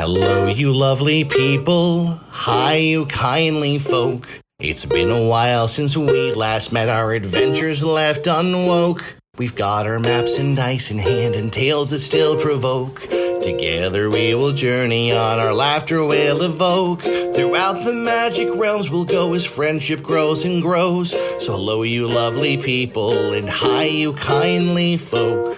Hello, you lovely people. Hi, you kindly folk. It's been a while since we last met, our adventures left unwoke. We've got our maps and dice in hand and tales that still provoke. Together we will journey on, our laughter will evoke. Throughout the magic realms we'll go as friendship grows and grows. So hello, you lovely people, and hi, you kindly folk.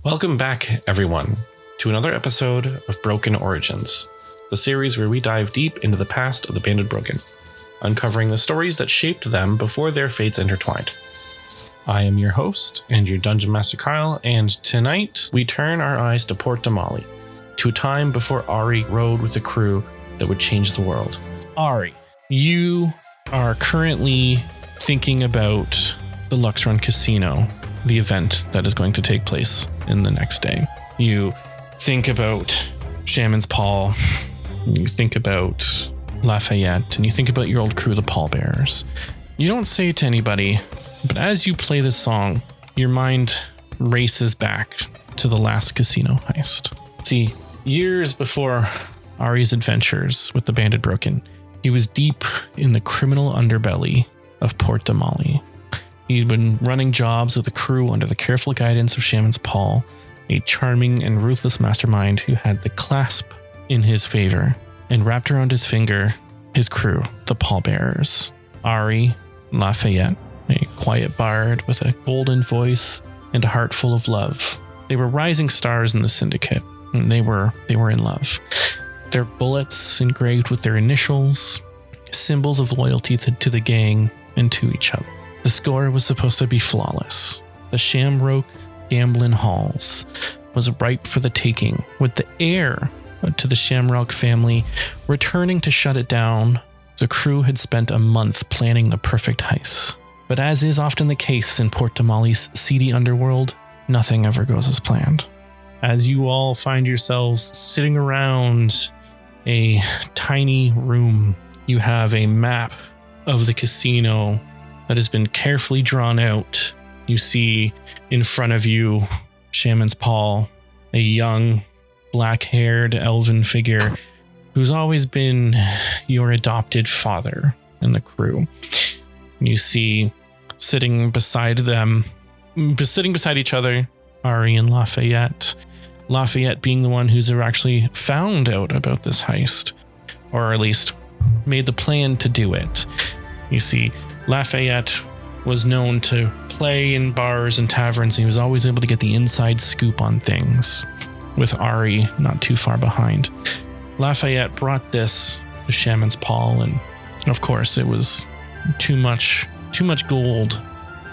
Welcome back, everyone, to another episode of Broken Origins, the series where we dive deep into the past of the Banded Broken, uncovering the stories that shaped them before their fates intertwined. I am your host and your Dungeon Master Kyle, and tonight we turn our eyes to Port Damali, to a time before Ahree rode with a crew that would change the world. Ahree, you are currently thinking about the Lux Run Casino, the event that is going to take place in the next day. You think about Shaman's Paul, you think about Lafayette, and you think about your old crew, the Pallbearers. You don't say it to anybody, but as you play this song, your mind races back to the last casino heist. See, years before Ahree's adventures with the Banded Broken, he was deep in the criminal underbelly of Port Damali. He'd been running jobs with a crew under the careful guidance of Shaman's Paul, a charming and ruthless mastermind who had the clasp in his favor and wrapped around his finger his crew, the Pallbearers. Ahree, Lafayette, a quiet bard with a golden voice and a heart full of love. They were rising stars in the syndicate, and they were in love. Their bullets engraved with their initials, symbols of loyalty to the gang and to each other. The score was supposed to be flawless. The Shamrock Gamblin Halls was ripe for the taking, with the heir to the Shamrock family returning to shut it down. The crew had spent a month planning the perfect heist. But as is often the case in Port Damali's seedy underworld, nothing ever goes as planned. As you all find yourselves sitting around a tiny room, you have a map of the casino that has been carefully drawn out. You see in front of you Shaman's Paul, a young, black-haired elven figure who's always been your adopted father in the crew. You see sitting beside each other, Ahree and Lafayette. Lafayette being the one who's actually found out about this heist, or at least made the plan to do it. You see, Lafayette was known to play in bars and taverns. He was always able to get the inside scoop on things, with Ahree not too far behind. Lafayette brought this to Shaman's Paul, and of course it was too much gold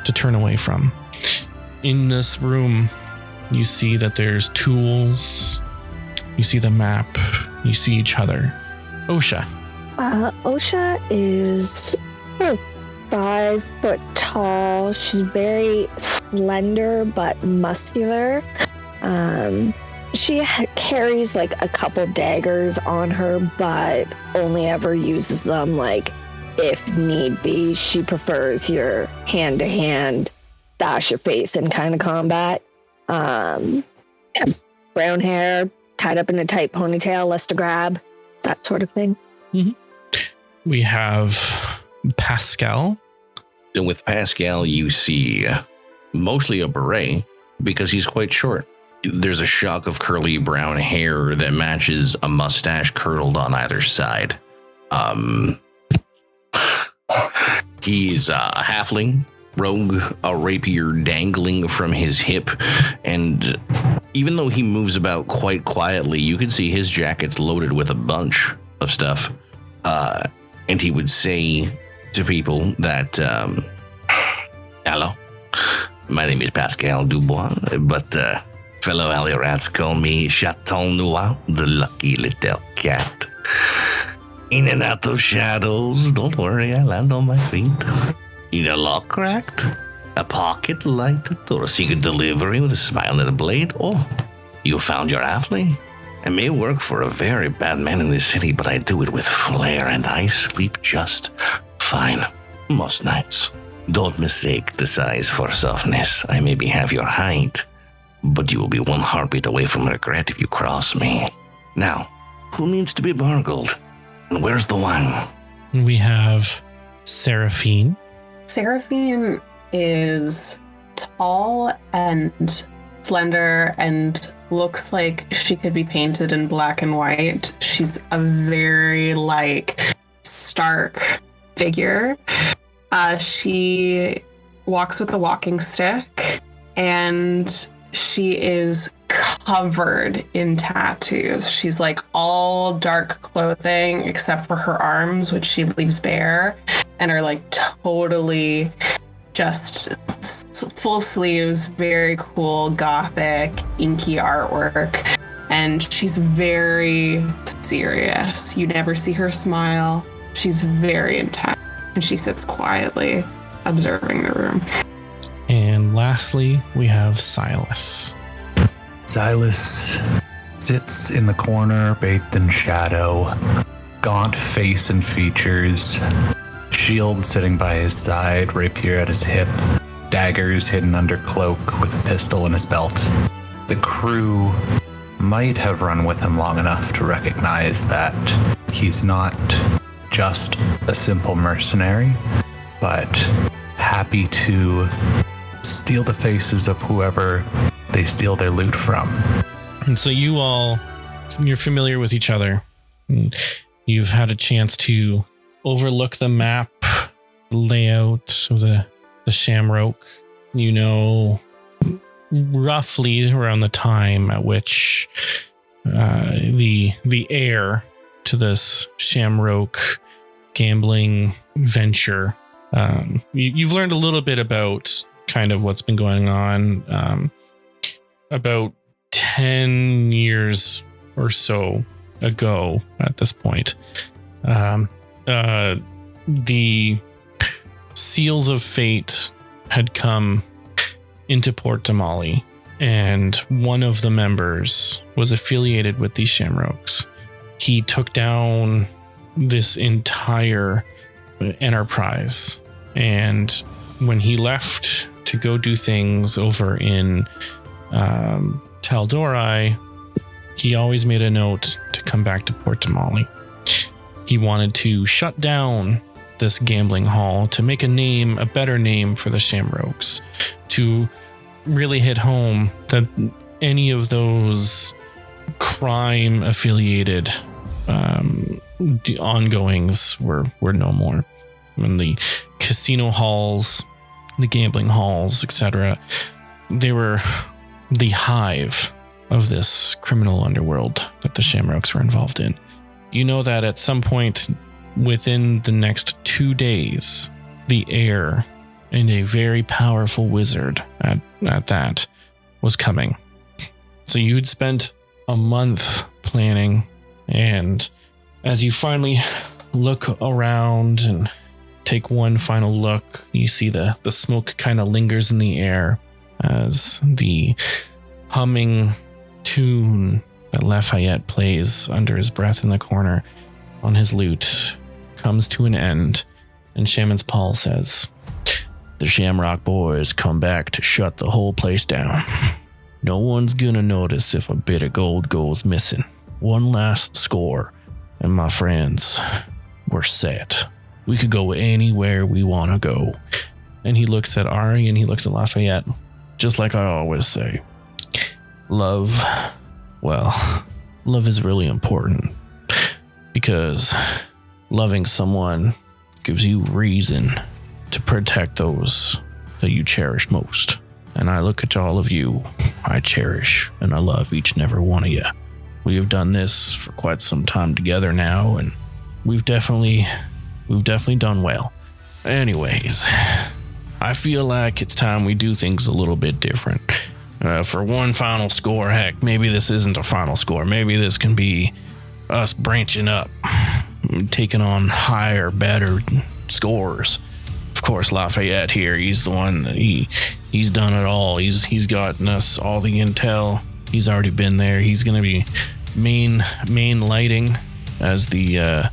to turn away from. In this room, you see that there's tools, you see the map, you see each other. Osha. Osha is 5 foot tall. She's very slender but muscular. She carries like a couple daggers on her, but only ever uses them like if need be. She prefers your hand-to-hand, bash your face in kind of combat. Brown hair, tied up in a tight ponytail, less to grab, that sort of thing. Mm-hmm. We have Pascal. And with Pascal, you see mostly a beret because he's quite short. There's a shock of curly brown hair that matches a mustache curled on either side. He's a halfling, rogue, a rapier dangling from his hip, and even though he moves about quite quietly, you can see his jacket's loaded with a bunch of stuff. And he would say to people that, hello, my name is Pascal Dubois, but fellow alley rats call me Chaton Noir, the lucky little cat. In and out of shadows, don't worry, I land on my feet. Need a lock cracked, a pocket lighted, or a secret delivery with a smile and a blade? Oh, you found your halfling? I may work for a very bad man in this city, but I do it with flair, and I sleep just fine most nights. Don't mistake the size for softness. I maybe have your height, but you will be one heartbeat away from regret if you cross me. Now, Who needs to be burgled? And where's the wine? We have Seraphine. Seraphine is tall and slender and looks like she could be painted in black and white. She's a very stark figure. She walks with a walking stick and she is covered in tattoos. She's all dark clothing except for her arms, which she leaves bare and are totally just full sleeves, very cool, gothic, inky artwork. And she's very serious. You never see her smile. She's very intense. And she sits quietly, observing the room. And lastly, we have Silas. Silas sits in the corner, bathed in shadow, gaunt face and features, shield sitting by his side, rapier at his hip, daggers hidden under cloak with a pistol in his belt. The crew might have run with him long enough to recognize that he's not just a simple mercenary, but happy to steal the faces of whoever they steal their loot from. And so you're familiar with each other. You've had a chance to overlook the map, layout of the Shamrock. You know roughly around the time at which the heir to this Shamrock gambling venture. You've learned a little bit about kind of what's been going on. About 10 years or so ago at this point, the Seals of Fate had come into Port Damali, and one of the members was affiliated with these Shamrocks. He took down this entire enterprise, and when he left to go do things over in Tal'Dorei, he always made a note to come back to Port Damali. He wanted to shut down this gambling hall to make a better name for the Shamrocks, to really hit home that any of those crime affiliated ongoings were no more. When the casino halls, the gambling halls, etc., they were the hive of this criminal underworld that the Shamrocks were involved in. You know that at some point within the next 2 days, the heir and a very powerful wizard at that was coming. So you'd spent a month planning, and as you finally look around and take one final look, you see the smoke kind of lingers in the air as the humming tune that Lafayette plays under his breath in the corner on his lute comes to an end, and Shaman's Paul says, "The Shamrock boys come back to shut the whole place down. No one's gonna notice if a bit of gold goes missing. One last score, and my friends, we're set. We could go anywhere we want to go." And he looks at Ahree and he looks at Lafayette, just like I always say. Love is really important, because loving someone gives you reason to protect those that you cherish most. And I look at all of you, I cherish and I love each and every one of you. We have done this for quite some time together now, and we've definitely done well. Anyways, I feel like it's time we do things a little bit different. For one final score, heck, maybe this isn't a final score. Maybe this can be us branching up, taking on higher, better scores. Of course, Lafayette here, he's the one that he's done it all. He's gotten us all the intel. He's already been there. He's going to be main lighting as the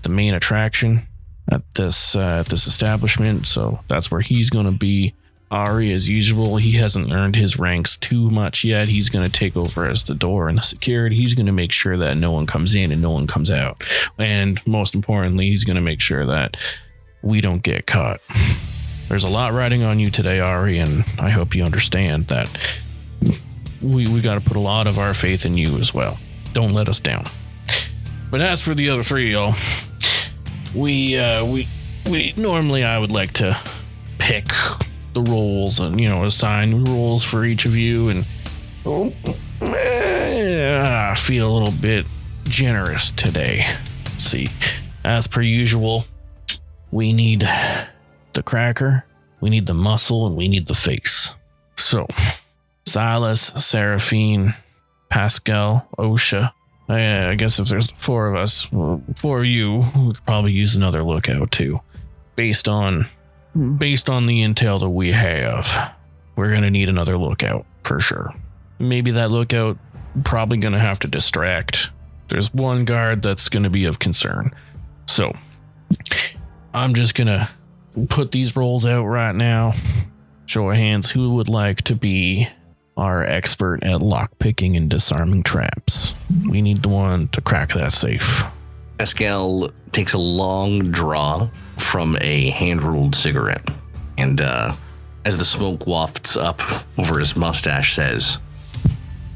main attraction at this establishment. So that's where he's going to be. Ahree, as usual, he hasn't earned his ranks too much yet. He's going to take over as the door and the security. He's going to make sure that no one comes in and no one comes out. And most importantly, he's going to make sure that we don't get caught. There's a lot riding on you today, Ahree, and I hope you understand that we got to put a lot of our faith in you as well. Don't let us down. But as for the other three, y'all, we normally I would like to pick the roles and, assign roles for each of you, and I feel a little bit generous today. See, as per usual, we need the cracker, we need the muscle, and we need the face. So, Silas, Seraphine, Pascal, Osha. I guess if there's four of us, four of you, we could probably use another lookout too. Based on the intel that we have, we're going to need another lookout for sure. Maybe that lookout probably going to have to distract. There's one guard that's going to be of concern. So I'm just going to put these roles out right now. Show of hands, who would like to be our expert at lockpicking and disarming traps? We need the one to crack that safe. Pascal takes a long draw from a hand-rolled cigarette, and as the smoke wafts up over his mustache, says,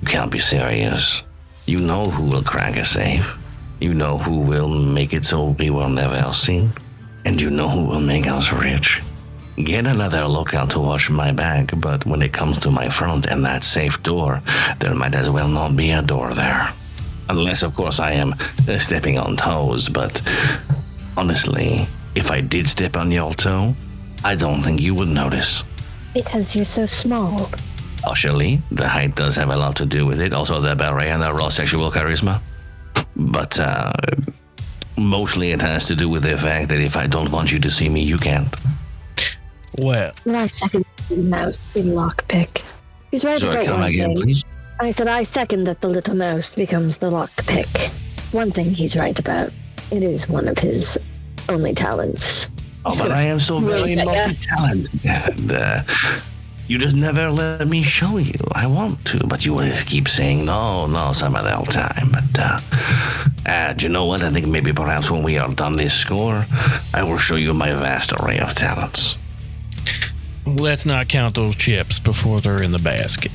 "You can't be serious. You know who will crack a safe. You know who will make it so we will never see. And you know who will make us rich. Get another lookout to watch my back, but when it comes to my front and that safe door, there might as well not be a door there. Unless, of course, I am stepping on toes, but honestly, if I did step on your toe, I don't think you would notice." Because you're so small. Partially, the height does have a lot to do with it, also the beret and the raw sexual charisma. But mostly it has to do with the fact that if I don't want you to see me, you can't. Well, I second the mouse in lockpick. He's right Sorry, about come one again, thing. please. I said I second that the little mouse becomes the lockpick. One thing he's right about. It is one of his only talents. Oh, but I am so very multi-talented. And, you just never let me show you. I want to, but you always keep saying no, some other time. But, do you know what? I think maybe perhaps when we are done this score, I will show you my vast array of talents. let's not count those chips before they're in the basket.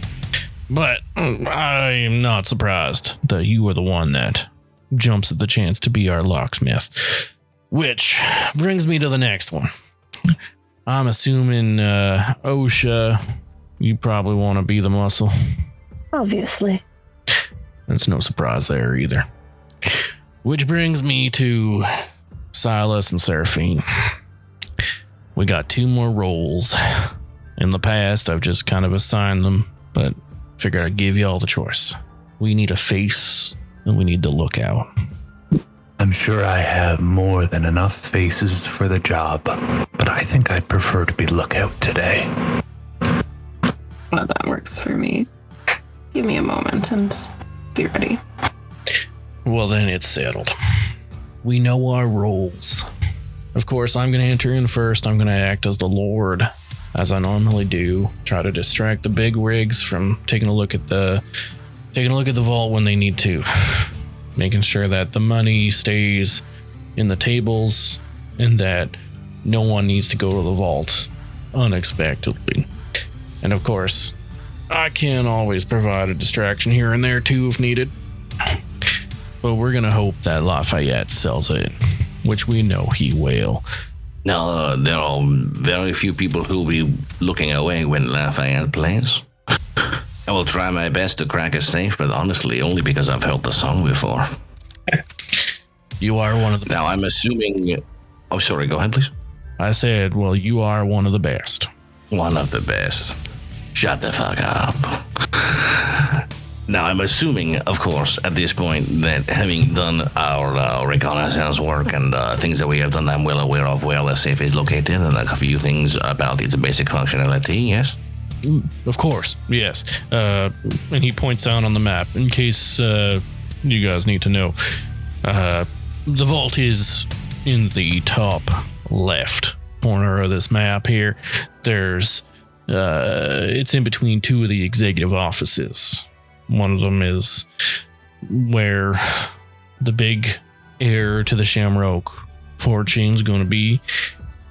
But I am not surprised that you are the one that jumps at the chance to be our locksmith. Which brings me to the next one. I'm assuming, OSHA, you probably want to be the muscle. Obviously. That's no surprise there either. Which brings me to Silas and Seraphine. We got 2 more roles. In the past, I've just kind of assigned them, but figured I'd give y'all the choice. We need a face, and we need the lookout. I'm sure I have more than enough faces for the job, but I think I'd prefer to be lookout today. Well, that works for me. Give me a moment and be ready. Well, then it's settled. We know our roles. Of course, I'm going to enter in first. I'm going to act as the Lord, as I normally do. Try to distract the big rigs from taking a look at the vault when they need to. Making sure that the money stays in the tables and that no one needs to go to the vault unexpectedly. And of course, I can always provide a distraction here and there too if needed. But we're going to hope that Lafayette sells it, which we know he will. Now, there are very few people who will be looking away when Lafayette plays. I will try my best to crack a safe, but honestly, only because I've heard the song before. You are one of the... Now, I'm assuming... Oh, sorry, go ahead, please. I said, well, you are one of the best. One of the best. Shut the fuck up. Now, I'm assuming, of course, at this point, that having done our reconnaissance work and things that we have done, I'm well aware of where the safe is located and a few things about its basic functionality, yes? Of course, yes. And he points out on the map, in case you guys need to know. The vault is in the top left corner of this map here. There's It's in between two of the executive offices. One of them is where the big heir to the Shamrock fortune's going to be,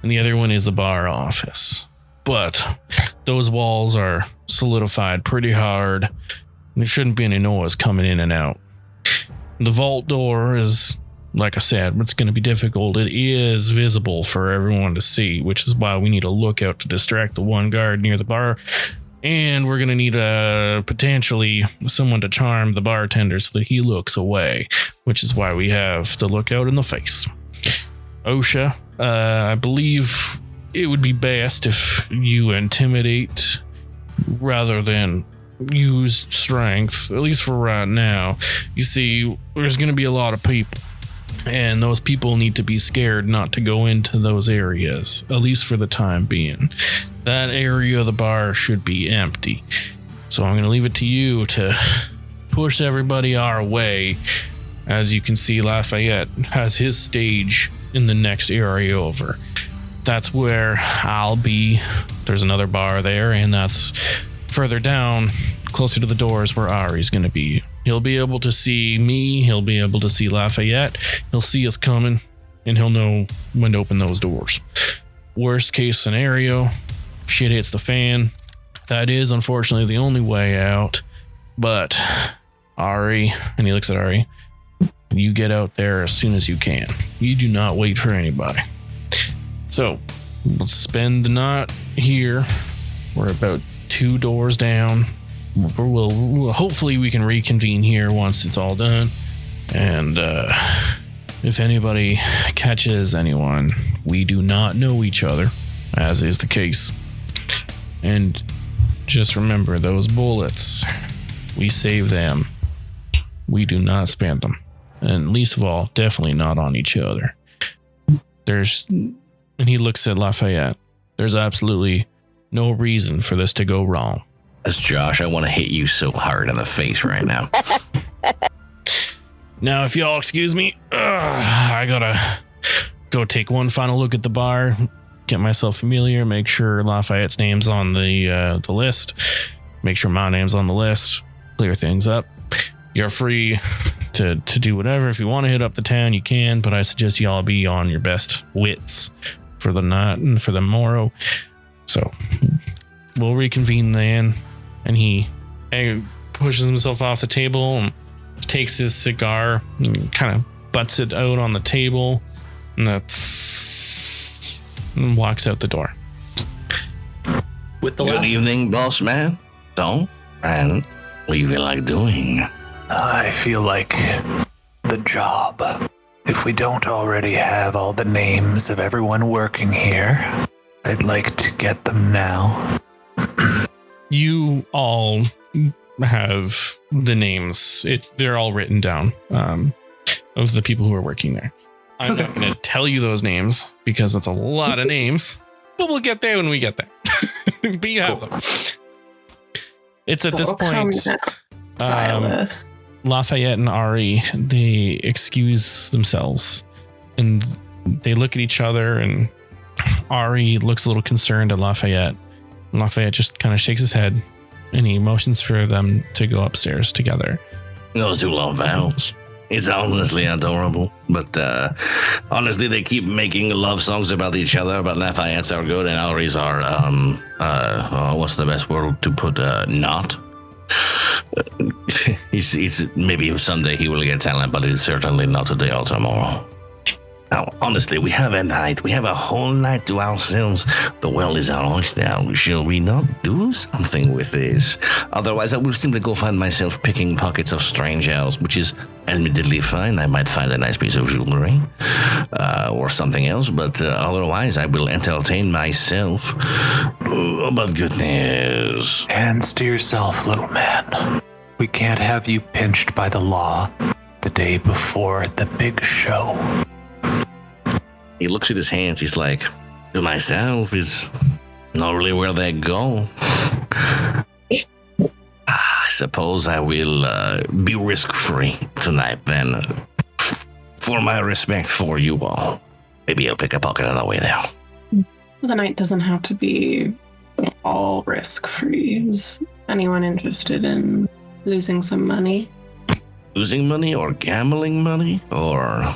and the other one is the bar office. But those walls are solidified pretty hard. There shouldn't be any noise coming in and out. The vault door is, like I said, it's going to be difficult. It is visible for everyone to see, which is why we need a lookout to distract the one guard near the bar. And we're going to need potentially someone to charm the bartender so that he looks away, which is why we have the lookout in the face. Osha, I believe it would be best if you intimidate rather than use strength, at least for right now. You see, there's going to be a lot of people, and those people need to be scared not to go into those areas, at least for the time being. That area of the bar should be empty. So I'm going to leave it to you to push everybody our way. As you can see, Lafayette has his stage in the next area over. That's where I'll be. There's another bar there, and that's further down, closer to the doors, where Ahree's going to be. He'll be able to see me. He'll be able to see Lafayette. He'll see us coming, and he'll know when to open those doors. Worst case scenario, shit hits the fan. That is unfortunately the only way out. But Ahree, and he looks at Ahree, you get out there as soon as you can. You do not wait for anybody. So let's spend the night here. We're about 2 doors down. We'll hopefully we can reconvene here once it's all done. And if anybody catches anyone, we do not know each other, as is the case. And just remember, those bullets, we save them. We do not spend them. And least of all, definitely not on each other. And he looks at Lafayette. There's absolutely no reason for this to go wrong. As Josh, I want to hit you so hard in the face right now. Now, if y'all excuse me, I gotta go take one final look at the bar, get myself familiar, make sure Lafayette's name's on the list, make sure my name's on the list, clear things up. You're free to do whatever. If you want to hit up the town, you can, but I suggest y'all be on your best wits for the night and for the morrow. So we'll reconvene then. And he pushes himself off the table and takes his cigar and kind of butts it out on the table and walks out the door. With the Good evening, boss man. Don't and what do you feel like doing? I feel like the job. If we don't already have all the names of everyone working here, I'd like to get them now. You all have the names. They're all written down of the people who are working there. I'm not going to tell you those names because that's a lot of names, but we'll get there when we get there. But you have them. It's at this point, Silas. Lafayette and Ahree, they excuse themselves and they look at each other, and Ahree looks a little concerned at Lafayette. And Lafayette just kind of shakes his head and he motions for them to go upstairs together. Those two love valves. It's honestly adorable, but honestly, they keep making love songs about each other, but Lafayette's are good and Ahree's are, what's the best word to put, not? It's maybe someday he will get talent, but it's certainly not today or tomorrow. Now, honestly, we have a night. We have a whole night to ourselves. The world is our oyster. Shall we not do something with this? Otherwise, I will simply go find myself picking pockets of strange owls, which is admittedly fine. I might find a nice piece of jewelry or something else, but otherwise, I will entertain myself. But goodness. Hands to yourself, little man. We can't have you pinched by the law the day before the big show. He looks at his hands. He's like, to myself, it's not really where they go. I suppose I will be risk-free tonight then. For my respect for you all. Maybe I'll pick a pocket on the way there. The night doesn't have to be all risk-free. Is anyone interested in losing some money? Losing money or gambling money or...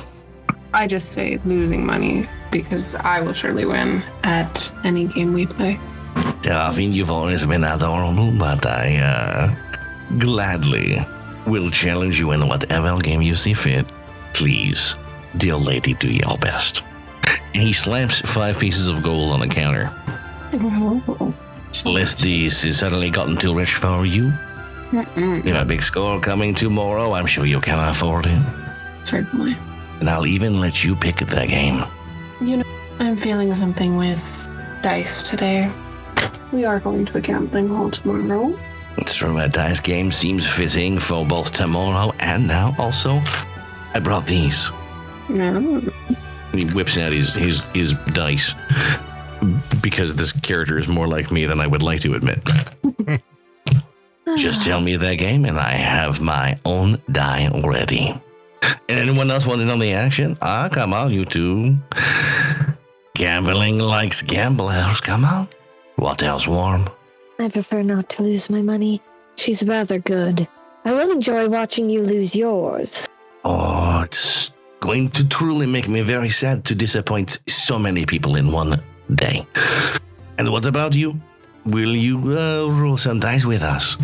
I just say losing money because I will surely win at any game we play. Delphine, you've always been adorable, but I gladly will challenge you in whatever game you see fit. Please, dear lady, do your best. And he slaps 5 pieces of gold on the counter. Oh. Unless this has suddenly gotten too rich for you. Mm-mm. You have a big score coming tomorrow. I'm sure you can afford it. Certainly. And I'll even let you pick the game. You know, I'm feeling something with dice today. We are going to a gambling hall tomorrow. It's true, a dice game seems fitting for both tomorrow and now. Also, I brought these. No. He whips out his dice because this character is more like me than I would like to admit. Just tell me the game and I have my own die ready. And anyone else want to know the action? Come on, you two. Gambling likes gamblers. Come on. What else warm? I prefer not to lose my money. She's rather good. I will enjoy watching you lose yours. Oh, it's going to truly make me very sad to disappoint so many people in one day. And what about you? Will you roll some dice with us?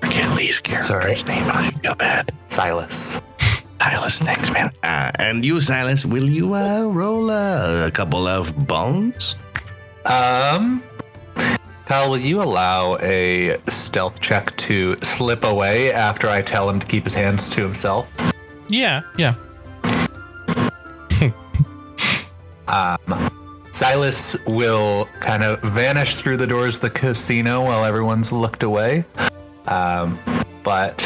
Forget these characters' name. I feel bad. Silas. Silas, thanks, man. And you, Silas, will you roll a couple of bones? Kyle, will you allow a stealth check to slip away after I tell him to keep his hands to himself? Yeah. Silas will kind of vanish through the doors of the casino while everyone's looked away. But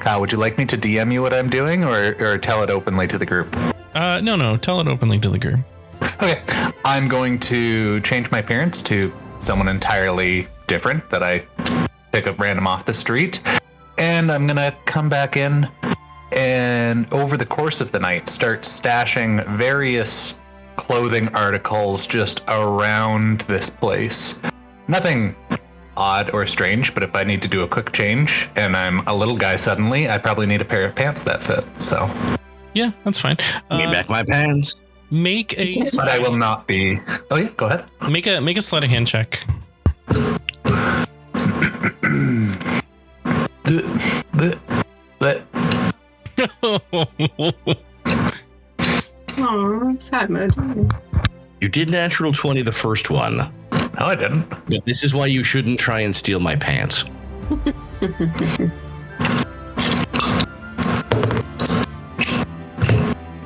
Kyle, would you like me to DM you what I'm doing or tell it openly to the group? No. Tell it openly to the group. Okay. I'm going to change my appearance to someone entirely different that I pick up random off the street. And I'm going to come back in and over the course of the night start stashing various clothing articles just around this place. Nothing odd or strange, but if I need to do a quick change and I'm a little guy suddenly, I probably need a pair of pants that fit. So Yeah, that's fine. Give me back my pants. Make a. but I will not be. Oh yeah, go ahead. Make a sleight of hand check. Oh, sad mood. You did natural 20 the first one. No, I didn't. But this is why you shouldn't try and steal my pants.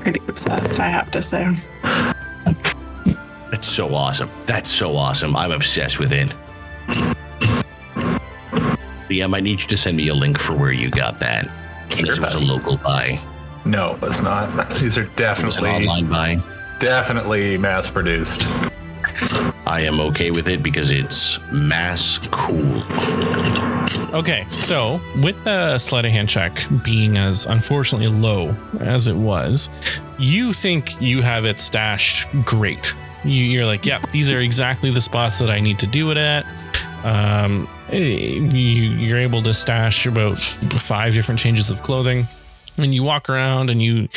Pretty obsessed, I have to say. That's so awesome. That's so awesome. I'm obsessed with it. Yeah, I might need you to send me a link for where you got that. Unless it was a local buy. No, it's not. These are It was an definitely online buy. definitely mass produced. I am okay with it because it's mass cool. Okay, so with the sleight of hand check being as unfortunately low as it was, you think you have it stashed great. You're like, yeah, these are exactly the spots that I need to do it at. You're able to stash about 5 different changes of clothing, and you walk around and you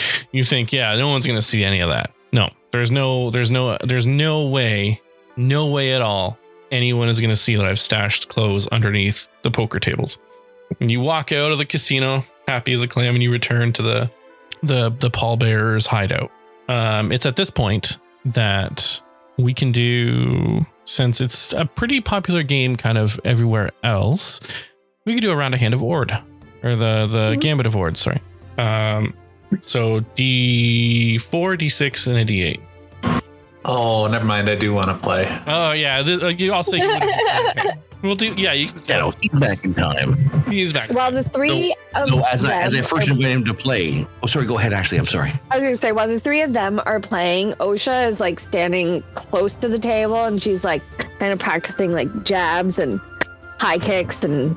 think, yeah, no one's gonna see any of that. No, there's no way at all anyone is gonna see that I've stashed clothes underneath the poker tables. And you walk out of the casino happy as a clam, and you return to the pallbearer's hideout. It's at this point that we can do, since it's a pretty popular game kind of everywhere else, we could do a round of Hand of Ord, or the Gambit of Ord, sorry. So D4, D6, and a D8. Oh, never mind. I do want to play. Oh yeah, you all say you would. Okay. We'll do. Yeah, You know, he's back in time. he's back. While the three So as I first invited him to play. Oh, sorry. Go ahead, Ashley. I'm sorry. I was gonna say, while the 3 of them are playing, Osha is like standing close to the table, and she's like kind of practicing like jabs and high kicks and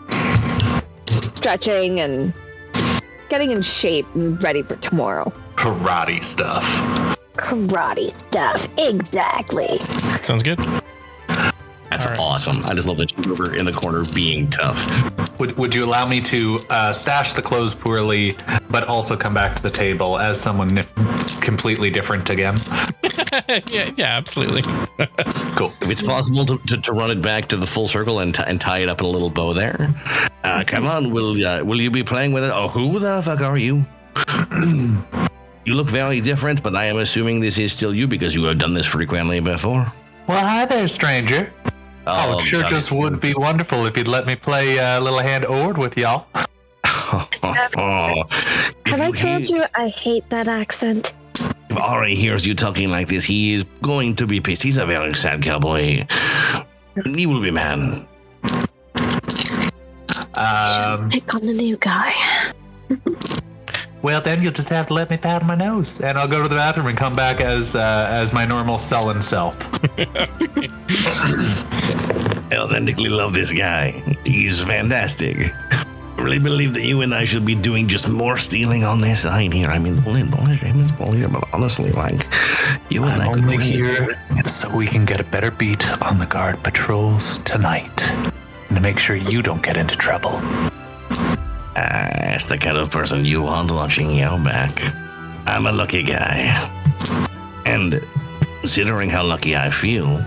stretching and getting in shape and ready for tomorrow. Karate stuff. Karate stuff, exactly. Sounds good. That's awesome. I just love that you're over in the corner being tough. Would you allow me to stash the clothes poorly, but also come back to the table as someone completely different again? yeah, absolutely. Cool. If it's possible to run it back to the full circle and tie it up in a little bow there. Come on, will you be playing with it? Oh, who the fuck are you? You look very different, but I am assuming this is still you because you have done this frequently before. Well, hi there, stranger. Oh, it sure just would be wonderful if you'd let me play a little hand oared with y'all. Have I told you I hate that accent? If Ahree hears you talking like this, he is going to be pissed. He's a very sad cowboy. He will be mad. Pick on the new guy. Well, then you'll just have to let me powder my nose, and I'll go to the bathroom and come back as my normal sullen self. I authentically love this guy. He's fantastic. I really believe that you and I should be doing just more stealing on this side here. I mean, don't shame his fault here, but honestly, like, you and I could only really here so we can get a better beat on the guard patrols tonight, and to make sure you don't get into trouble. That's the kind of person you want watching your back. I'm a lucky guy. And considering how lucky I feel,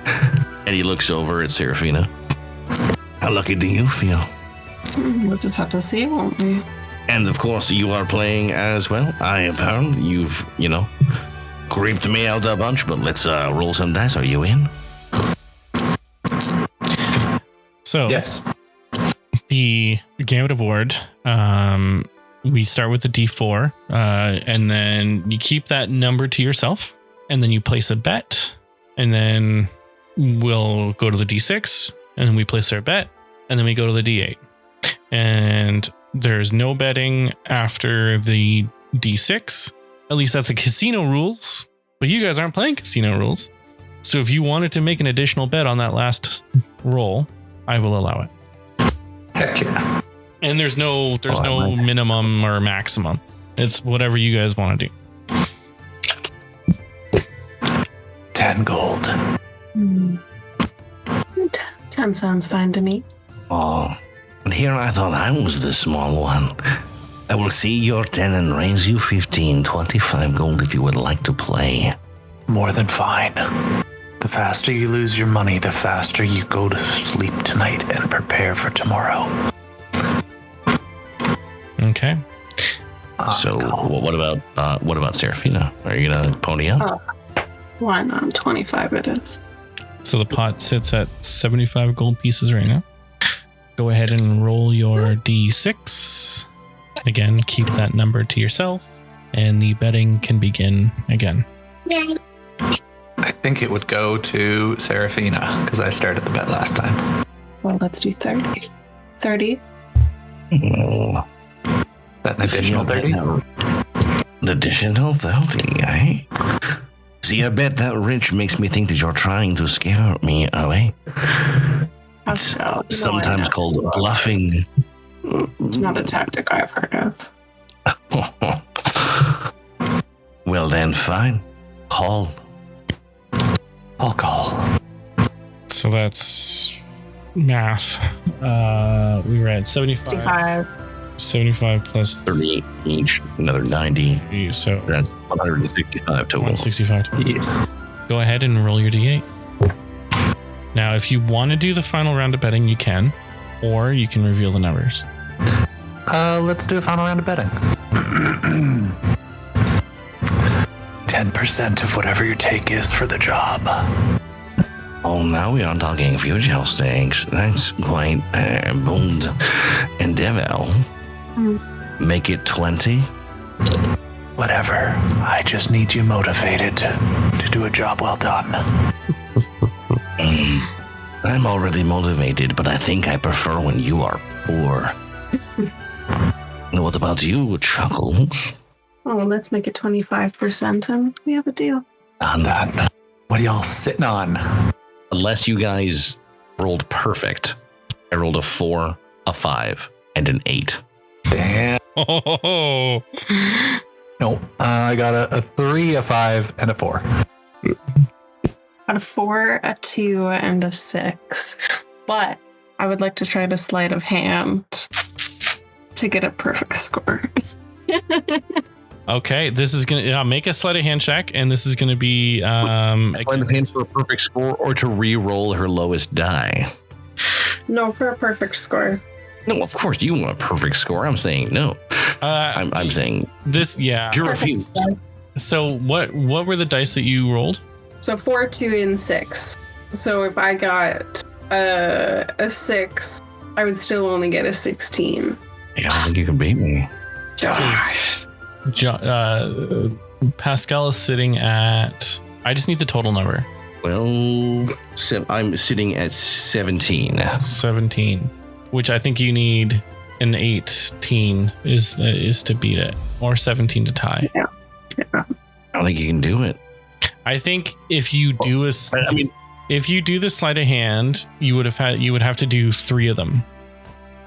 and he looks over at Seraphina, how lucky do you feel? We'll just have to see, won't we? And of course, you are playing as well. I have heard you've, creeped me out a bunch, but let's roll some dice. Are you in? So, Yes. the Gambit Award, we start with the D4, and then you keep that number to yourself, and then you place a bet, and then we'll go to the D6, and then we place our bet, and then we go to the D8. And there's no betting after the D6. At least that's the casino rules, but you guys aren't playing casino rules. So if you wanted to make an additional bet on that last roll, I will allow it. Heck yeah. And there's no minimum or maximum. It's whatever you guys want to do. 10 gold. 10 sounds fine to me. Oh, and here I thought I was the small one. I will see your 10 and raise you 15, 25 gold if you would like to play. More than fine. The faster you lose your money, the faster you go to sleep tonight and prepare for tomorrow. Okay. So what about Seraphina? Are you gonna pony up? Why not? 25 it is. So the pot sits at 75 gold pieces right now. Go ahead and roll your D6. Again, keep that number to yourself, and the betting can begin again. I think it would go to Seraphina, because I started the bet last time. Well, let's do 30. 30? Oh, That an additional 30? An additional 30, eh? See, I bet that rich makes me think that you're trying to scare me away. It's sometimes called bluffing. It's not a tactic I've heard of. Well then, fine. Call. I'll call. So that's math. We were at 75. 75 plus 30 each, another 90. So That's 165 total. 165. Yeah. Go ahead and roll your D8. Now, if you want to do the final round of betting, you can, or you can reveal the numbers. Let's do a final round of betting. 10% of whatever your take is for the job. Oh, now we are talking future stakes. That's quite bold endeavor. Make it 20. Whatever. I just need you motivated to do a job well done. I'm already motivated, but I think I prefer when you are poor. What about you, Chuckles? Oh, let's make it 25% and we have a deal. Done. What are y'all sitting on? Unless you guys rolled perfect. I rolled a 4, a 5, and an 8. Damn. Oh, No, I got a 3, a 5, and a 4. How got a 4, a 2, and a 6. But I would like to try the sleight of hand to get a perfect score. Okay, this is gonna make a sleight of hand check, and this is gonna be Sleight of hand for a perfect score or to re-roll her lowest die. No, for a perfect score. No, of course you want a perfect score. I'm saying no. I'm saying this. Yeah, you refuse. So what were the dice that you rolled? So 4, 2, and 6. So if I got a 6, I would still only get a 16. I don't think you can beat me. Josh. Pascal is sitting at. I just need the total number. Well, I'm sitting at 17. 17, which I think you need an 18 is to beat it, or 17 to tie. Yeah. I don't think you can do it. I think if you do if you do the sleight of hand, you would have to do 3 of them.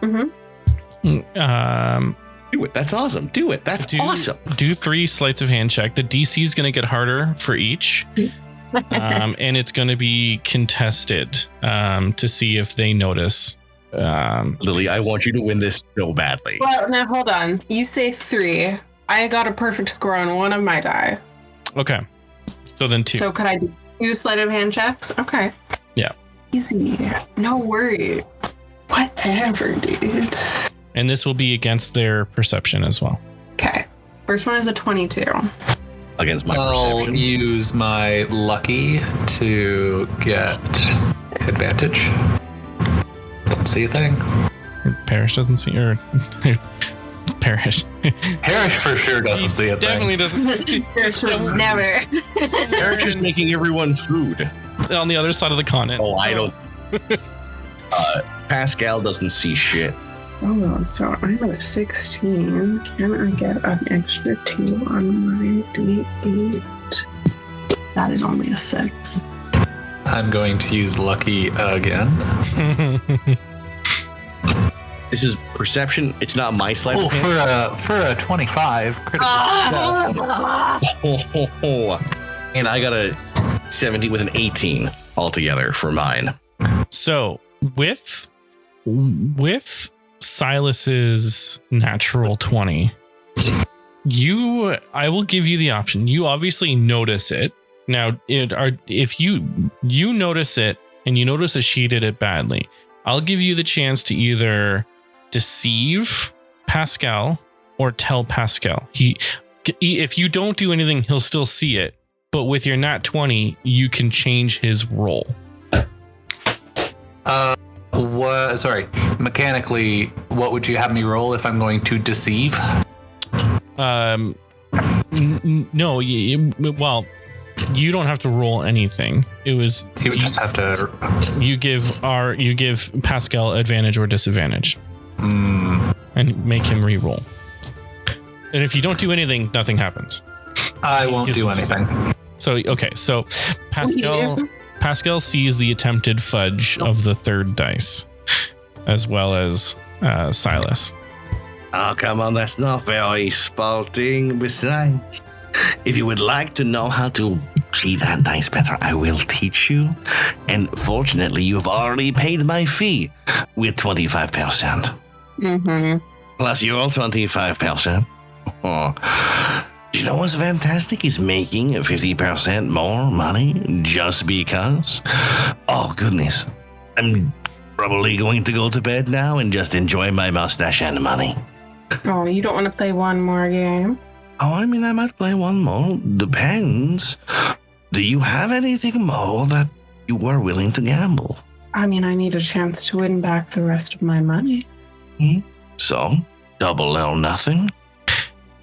Mm-hmm. Do it. That's awesome. Do it. That's awesome. Do 3 sleights of hand check. The DC is going to get harder for each. And it's going to be contested to see if they notice. Lily, I want you to win this so badly. Well, now hold on. You say 3. I got a perfect score on one of my die. Okay. So then 2. So could I do 2 sleight of hand checks? Okay. Yeah. Easy. No worries. Whatever, dude. And this will be against their perception as well. Okay. First one is a 22. Against my I'll perception. use my lucky to get advantage. Don't see a thing. Parrish doesn't see, or Parrish. Parrish for sure doesn't see a Definitely thing. doesn't. Never. Eric's just making everyone food. On the other side of the continent. Oh, I don't. Pascal doesn't see shit. Oh, so I'm at a 16. Can I get an extra 2 on my D8? That is only a 6. I'm going to use lucky again. This is perception. It's not my sleight Oh, of hand. for a 25 critical success. And I got a 17 with an 18 altogether for mine. So with Silas's natural 20, I will give you the option. You obviously notice it. Now, if you notice it and you notice that she did it badly, I'll give you the chance to either deceive Pascal or tell Pascal. If you don't do anything, he'll still see it. But with your nat 20, you can change his roll. Mechanically, what would you have me roll if I'm going to deceive? No, well, you don't have to roll anything. It was He would just have to. you give Pascal advantage or disadvantage, and make him re-roll. And if you don't do anything, nothing happens. I won't do anything. So okay, so Pascal sees the attempted fudge of the third dice, as well as Silas. Oh, come on, that's not very sporting. Besides, if you would like to know how to see that dice better, I will teach you. And fortunately, you've already paid my fee with 25%. Mm-hmm. Plus your 25%. Oh. You know what's fantastic? Is making 50% more money just because. Oh, goodness. I'm probably going to go to bed now and just enjoy my mustache and money. Oh, you don't want to play one more game? Oh, I mean, I might play one more. Depends. Do you have anything more that you are willing to gamble? I mean, I need a chance to win back the rest of my money. So, double or nothing?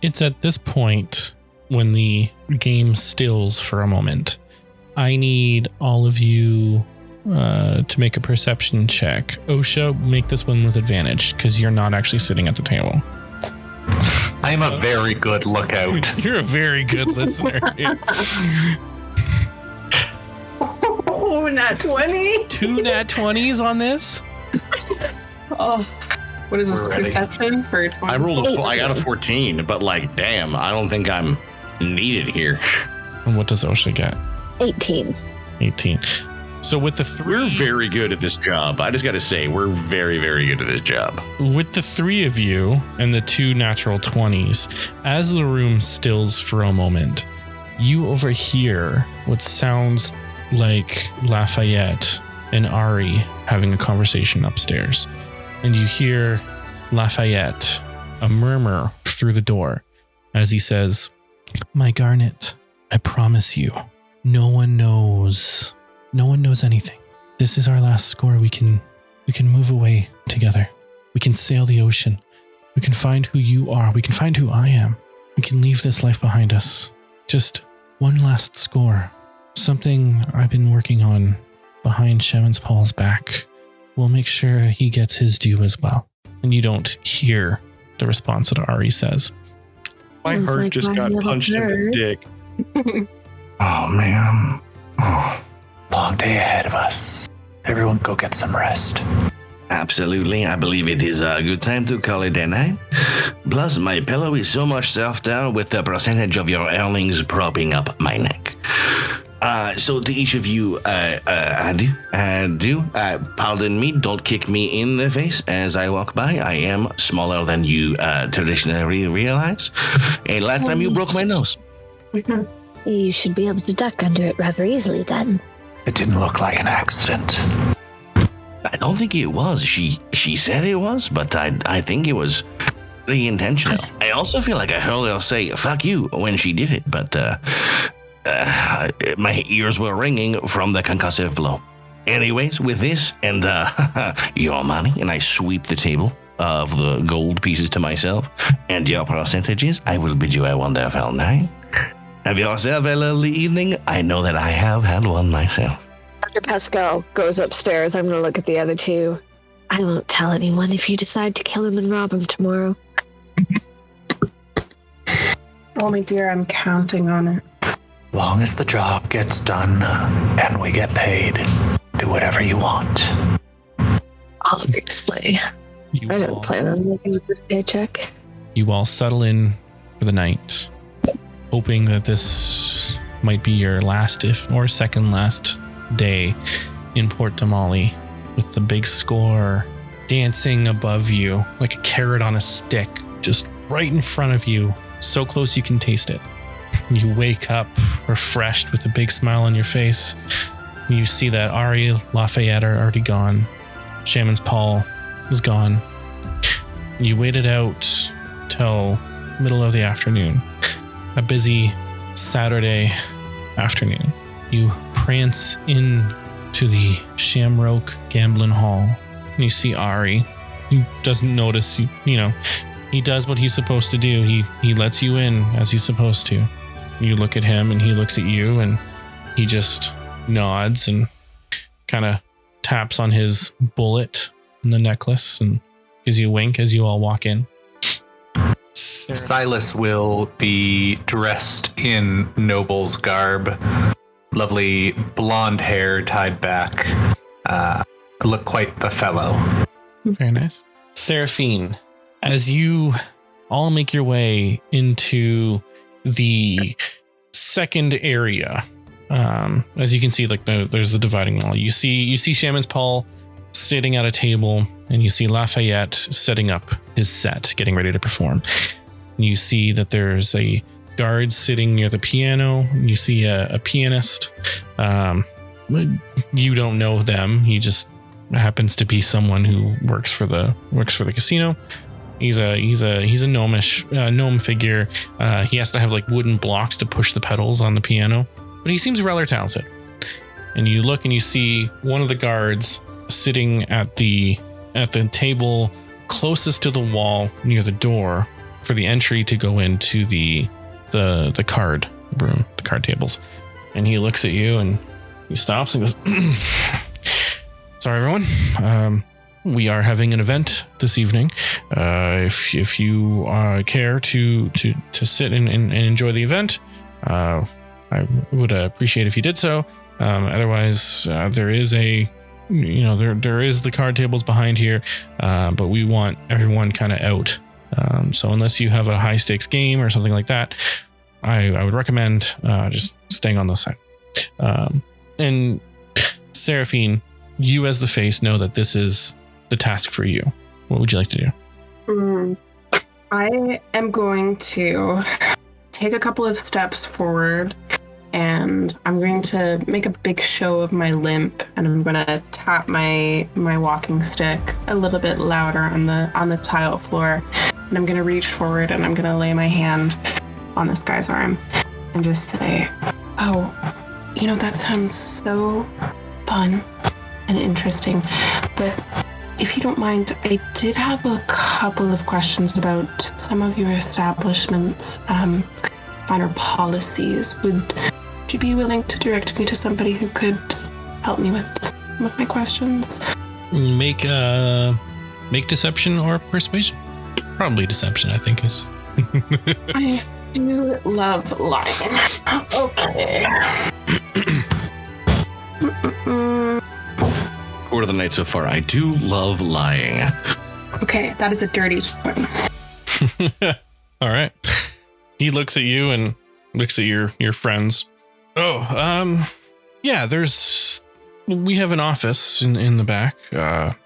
It's at this point when the game stills for a moment. I need all of you to make a perception check. Osha, make this one with advantage because you're not actually sitting at the table. I am a very good lookout. You're a very good listener. Oh, nat 20? 2 nat 20s on this? Oh, what is this, We're ready. perception for 20? I got a 14, but like, damn, I don't think I'm needed here. And what does Osha get? 18. 18. So with the three, We're very good at this job. I just got to say, we're very, very good at this job. with the three of you and the 2 natural 20s, as the room stills for a moment, you overhear what sounds like Lafayette and Ahree having a conversation upstairs. And you hear Lafayette, a murmur through the door as he says, "My Garnet, I promise you, no one knows anything. This is our last score. We can move away together. We can sail the ocean. We can find who you are. We can find who I am. We can leave this life behind us. Just one last score. Something I've been working on behind Shaman's Paul's back. We'll make sure he gets his due as well." And you don't hear the response that Ahree says. My Sounds heart like just my got little punched in the bird. dick. Oh, man. Oh, long day ahead of us. Everyone go get some rest. Absolutely. I believe it is a good time to call it a night. Plus, my pillow is so much softer with the percentage of your earnings propping up my neck. So to each of you, pardon me, don't kick me in the face as I walk by. I am smaller than you traditionally realize. And last time you broke my nose. You should be able to duck under it rather easily then. It didn't look like an accident. I don't think it was. She said it was, but I think it was pretty intentional. I also feel like I heard her say "fuck you" when she did it, but my ears were ringing from the concussive blow. Anyways, with this and your money, and I sweep the table of the gold pieces to myself, and your percentages, I will bid you a wonderful night. Have yourself a lovely evening. I know that I have had one myself. Dr. Pascal goes upstairs. I'm going to look at the other 2. I won't tell anyone if you decide to kill him and rob him tomorrow. Only dear, I'm counting on it. Long as the job gets done and we get paid, do whatever you want. Obviously. You I all- don't plan on living with this paycheck. You all settle in for the night, hoping that this might be your last or second last day in Port Damali, with the big score dancing above you like a carrot on a stick, just right in front of you, so close you can taste it. You wake up refreshed with a big smile on your face. You see that Ahree, Lafayette are already gone. Shaman's Paul is gone. You waited out till middle of the afternoon. A busy Saturday afternoon. You prance in to the Shamrock Gambling Hall. And you see Ahree. He doesn't notice, he does what he's supposed to do. He lets you in as he's supposed to. You look at him and he looks at you and he just nods and kind of taps on his bullet in the necklace and gives you a wink as you all walk in. Silas will be dressed in noble's garb. Lovely blonde hair tied back. Look quite the fellow. Very nice. Seraphine, as you all make your way into the second area, as you can see, there's the dividing wall. You see Shaman's Paul sitting at a table, and you see Lafayette setting up his set, getting ready to perform. And you see that there's a guard sitting near the piano. You see a pianist. You don't know them. He just happens to be someone who works for the casino. He's a gnome figure. He has to have wooden blocks to push the pedals on the piano, but he seems rather talented. And you look and you see one of the guards sitting at the table closest to the wall near the door for the entry to go into the card room, the card tables. And he looks at you and he stops and goes, "Sorry, everyone. We are having an event this evening. If you care to sit and enjoy the event, I would appreciate if you did so. Otherwise, there is there is the card tables behind here, but we want everyone kind of out. So unless you have a high stakes game or something like that, I would recommend just staying on this side." And Seraphine, you as the face know that this is the task for you. What would you like to do? I am going to take a couple of steps forward, and I'm going to make a big show of my limp, and I'm going to tap my walking stick a little bit louder on the tile floor, and I'm going to reach forward and I'm going to lay my hand on this guy's arm and just say, "Oh, that sounds so fun and interesting, but if you don't mind, I did have a couple of questions about some of your establishment's finer policies. Would you be willing to direct me to somebody who could help me with some of my questions?" Make deception or persuasion. Probably deception, I think is. I do love lying. Okay. Core of the night so far. I do love lying. Okay, that is a dirty 20. All right. He looks at you and looks at your friends. Oh, yeah, we have an office in the back.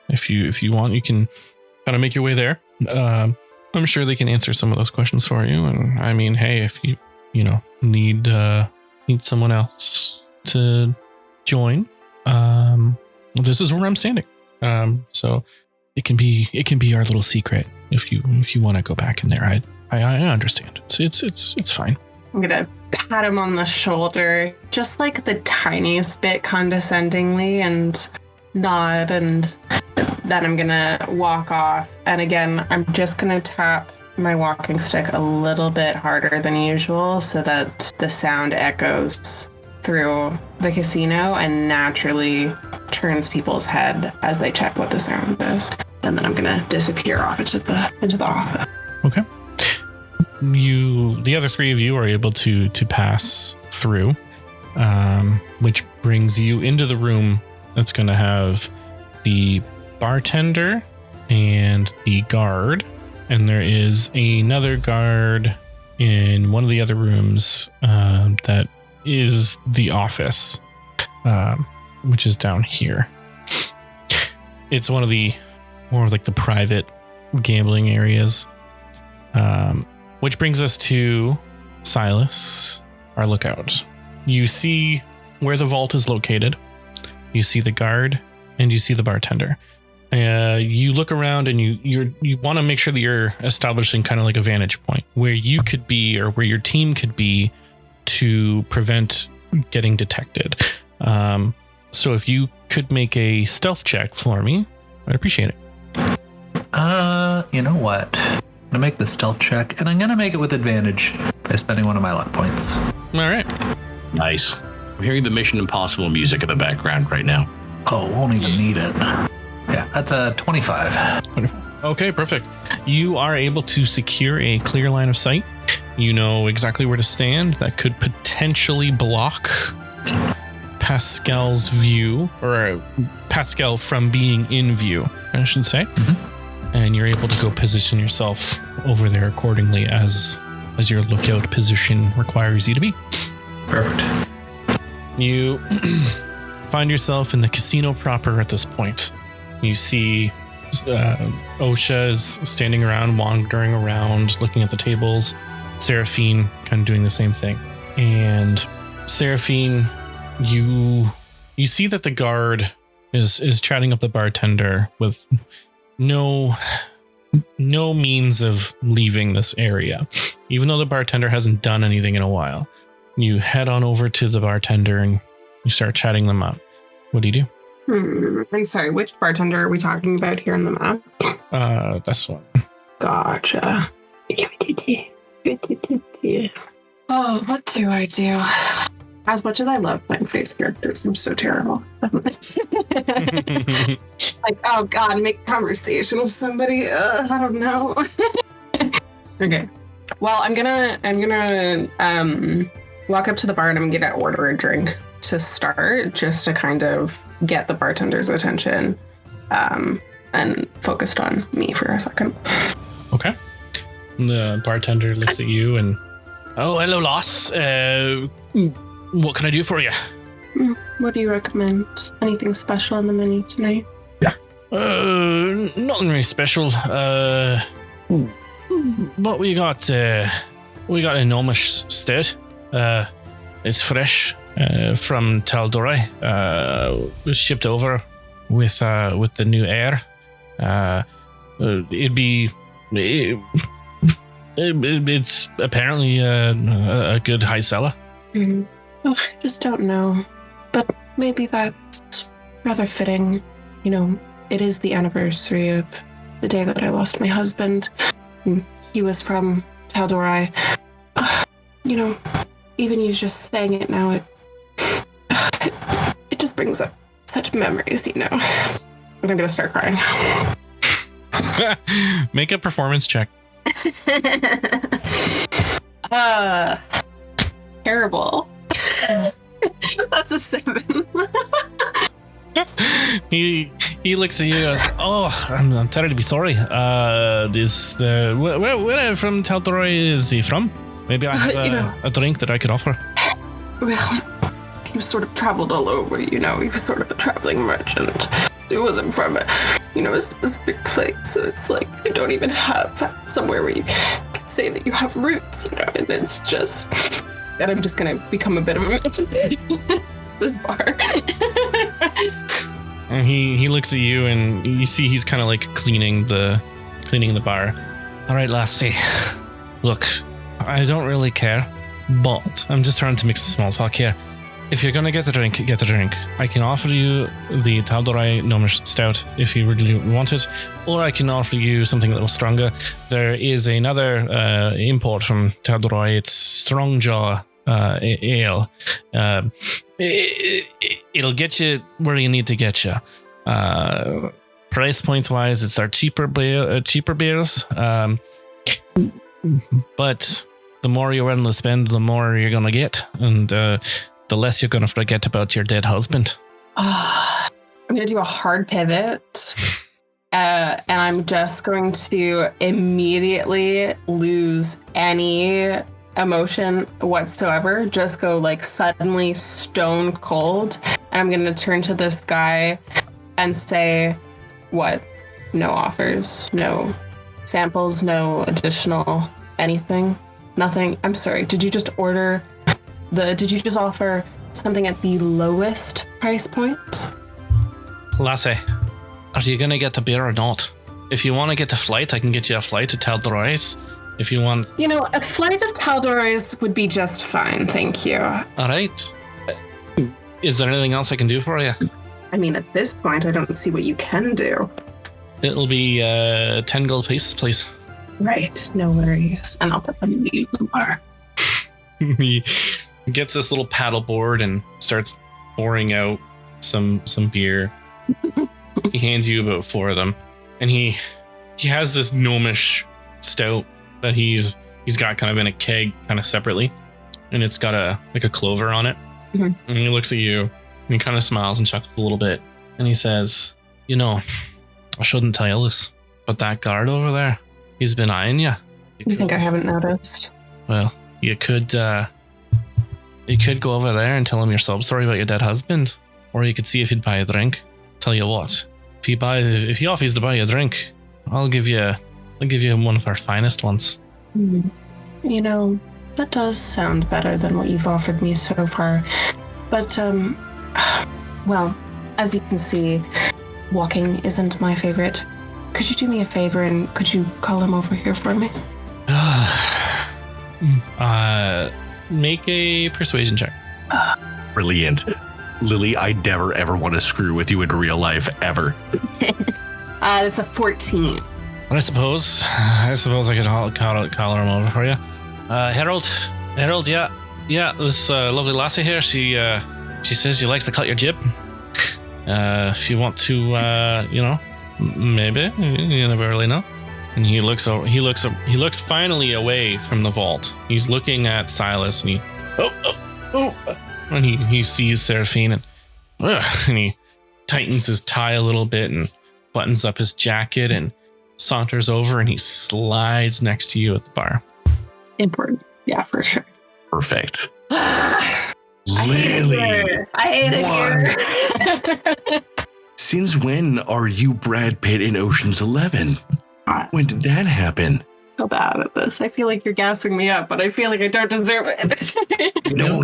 If you want, you can kind of make your way there. I'm sure they can answer some of those questions for you. And I mean, hey, if you need someone else to join, this is where I'm standing. So it can be our little secret if you want to go back in there. I understand. It's fine. I'm gonna pat him on the shoulder, just like the tiniest bit condescendingly, and nod, and then I'm gonna walk off. And again, I'm just gonna tap my walking stick a little bit harder than usual so that the sound echoes through the casino and naturally turns people's head as they check what the sound is. And then I'm gonna disappear off into the office. Okay. The other three of you are able to pass through, which brings you into the room that's going to have the bartender and the guard. And there is another guard in one of the other rooms that is the office, which is down here. It's one of the more of like the private gambling areas. Which brings us to Silas, our lookout. You see where the vault is located. You see the guard and you see the bartender. You look around and you want to make sure that you're establishing kind of like a vantage point where you could be or where your team could be to prevent getting detected. So if you could make a stealth check for me, I'd appreciate it. You know what? I'm gonna make the stealth check, and I'm gonna make it with advantage by spending one of my luck points. All right. Nice. I'm hearing the Mission Impossible music in the background right now. Oh, won't even need it. Yeah, that's a 25. Okay, perfect. You are able to secure a clear line of sight. You know exactly where to stand. That could potentially block Pascal's view, or Pascal from being in view, I should say. Mm-hmm. And you're able to go position yourself over there accordingly as your lookout position requires you to be. Perfect. You find yourself in the casino proper at this point. You see Osha is standing around, wandering around, looking at the tables. Seraphine kind of doing the same thing. And Seraphine, you see that the guard is chatting up the bartender with no means of leaving this area, even though the bartender hasn't done anything in a while. You head on over to the bartender and you start chatting them up. What do you do? I'm sorry, which bartender are we talking about here in the map? This one. Gotcha. Oh, what do I do? As much as I love playing face characters, I'm so terrible. Like, oh God, make conversation with somebody. I don't know. Okay. Well, I'm gonna walk up to the bar and I'm gonna order a drink to start, just to kind of get the bartender's attention, and focused on me for a second. Okay. The bartender looks at you and, oh, hello, Loss. What can I do for you? What do you recommend? Anything special on the menu tonight? Nothing really special. But we got enormous stout. It's fresh from Tal'Dorei. Was shipped over with the new air. It's apparently a good high seller. Mm-hmm. Oh, I just don't know. But maybe that's rather fitting. You know, it is the anniversary of the day that I lost my husband. He was from Tal'Dorei. You know, even you just saying it now, it just brings up such memories, you know. And I'm gonna start crying. Make a performance check. Terrible. That's a 7. He looks at you and goes, "Oh, I'm terribly to be sorry. Where from Tal'Dorei is he from? Maybe I have a drink that I could offer." Well, he sort of traveled all over, you know. He was sort of a traveling merchant. It wasn't from a specific place, so it's like you don't even have somewhere where you can say that you have roots, you know. And it's just, and I'm just gonna become a bit of a this bar. And he looks at you, and you see he's kind of like cleaning the bar. All right, lassie. Look, I don't really care, but I'm just trying to make some small talk here. If you're gonna get the drink, get the drink. I can offer you the Tal'Dorei Gnomish Stout if you really want it, or I can offer you something a little stronger. There is another import from Tal'Dorei. It's Strongjaw Ale. It'll get you where you need to get you. Price point wise, it's our cheaper beers. But the more you're willing to spend, the more you're gonna get, and the less you're gonna forget about your dead husband. I'm gonna do a hard pivot, and I'm just going to immediately lose any emotion whatsoever. Just go like suddenly stone cold, and I'm gonna turn to this guy and say, "What? No offers, no samples, no additional anything, nothing." I'm sorry. Did you just offer something at the lowest price point? Lassie, are you gonna get the beer or not? If you want to get the flight, I can get you a flight to Tal'Dorei. If you want... You know, a flight of Tal'Dorei would be just fine, thank you. All right. Is there anything else I can do for you? I mean, at this point, I don't see what you can do. It'll be 10 gold pieces, please. Right, no worries. And I'll put them in the bar. He gets this little paddle board and starts pouring out some beer. He hands you about 4 of them, and he has this gnomish stout that he's got kind of in a keg, kind of separately, and it's got a clover on it. Mm-hmm. And he looks at you and he kind of smiles and chuckles a little bit, and he says, "You know, I shouldn't tell you this, but that guard over there, he's been eyeing you." You think I haven't noticed? Well, you could go over there and tell him your sub story about your dead husband, or you could see if he'd buy a drink. Tell you what, if he offers to buy you a drink, I'll give you one of our finest ones. You know, that does sound better than what you've offered me so far. But well, as you can see, walking isn't my favorite. Could you do me a favor and could you call him over here for me? Make a persuasion check. Brilliant. Lily, I never ever want to screw with you in real life, ever. It's a 14. I suppose I could call him over for you. Harold, yeah, this lovely lassie here, she says she likes to cut your jib. If you want to, maybe, you never really know. And he looks finally away from the vault. He's looking at Silas, and he sees Seraphine, and he tightens his tie a little bit and buttons up his jacket and saunters over, and he slides next to you at the bar. Important. Yeah, for sure. Perfect. Lily, I hate it here. since when are you Brad Pitt in Ocean's 11? When did that happen? So bad at this. I feel like you're gassing me up, but I feel like I don't deserve it. No,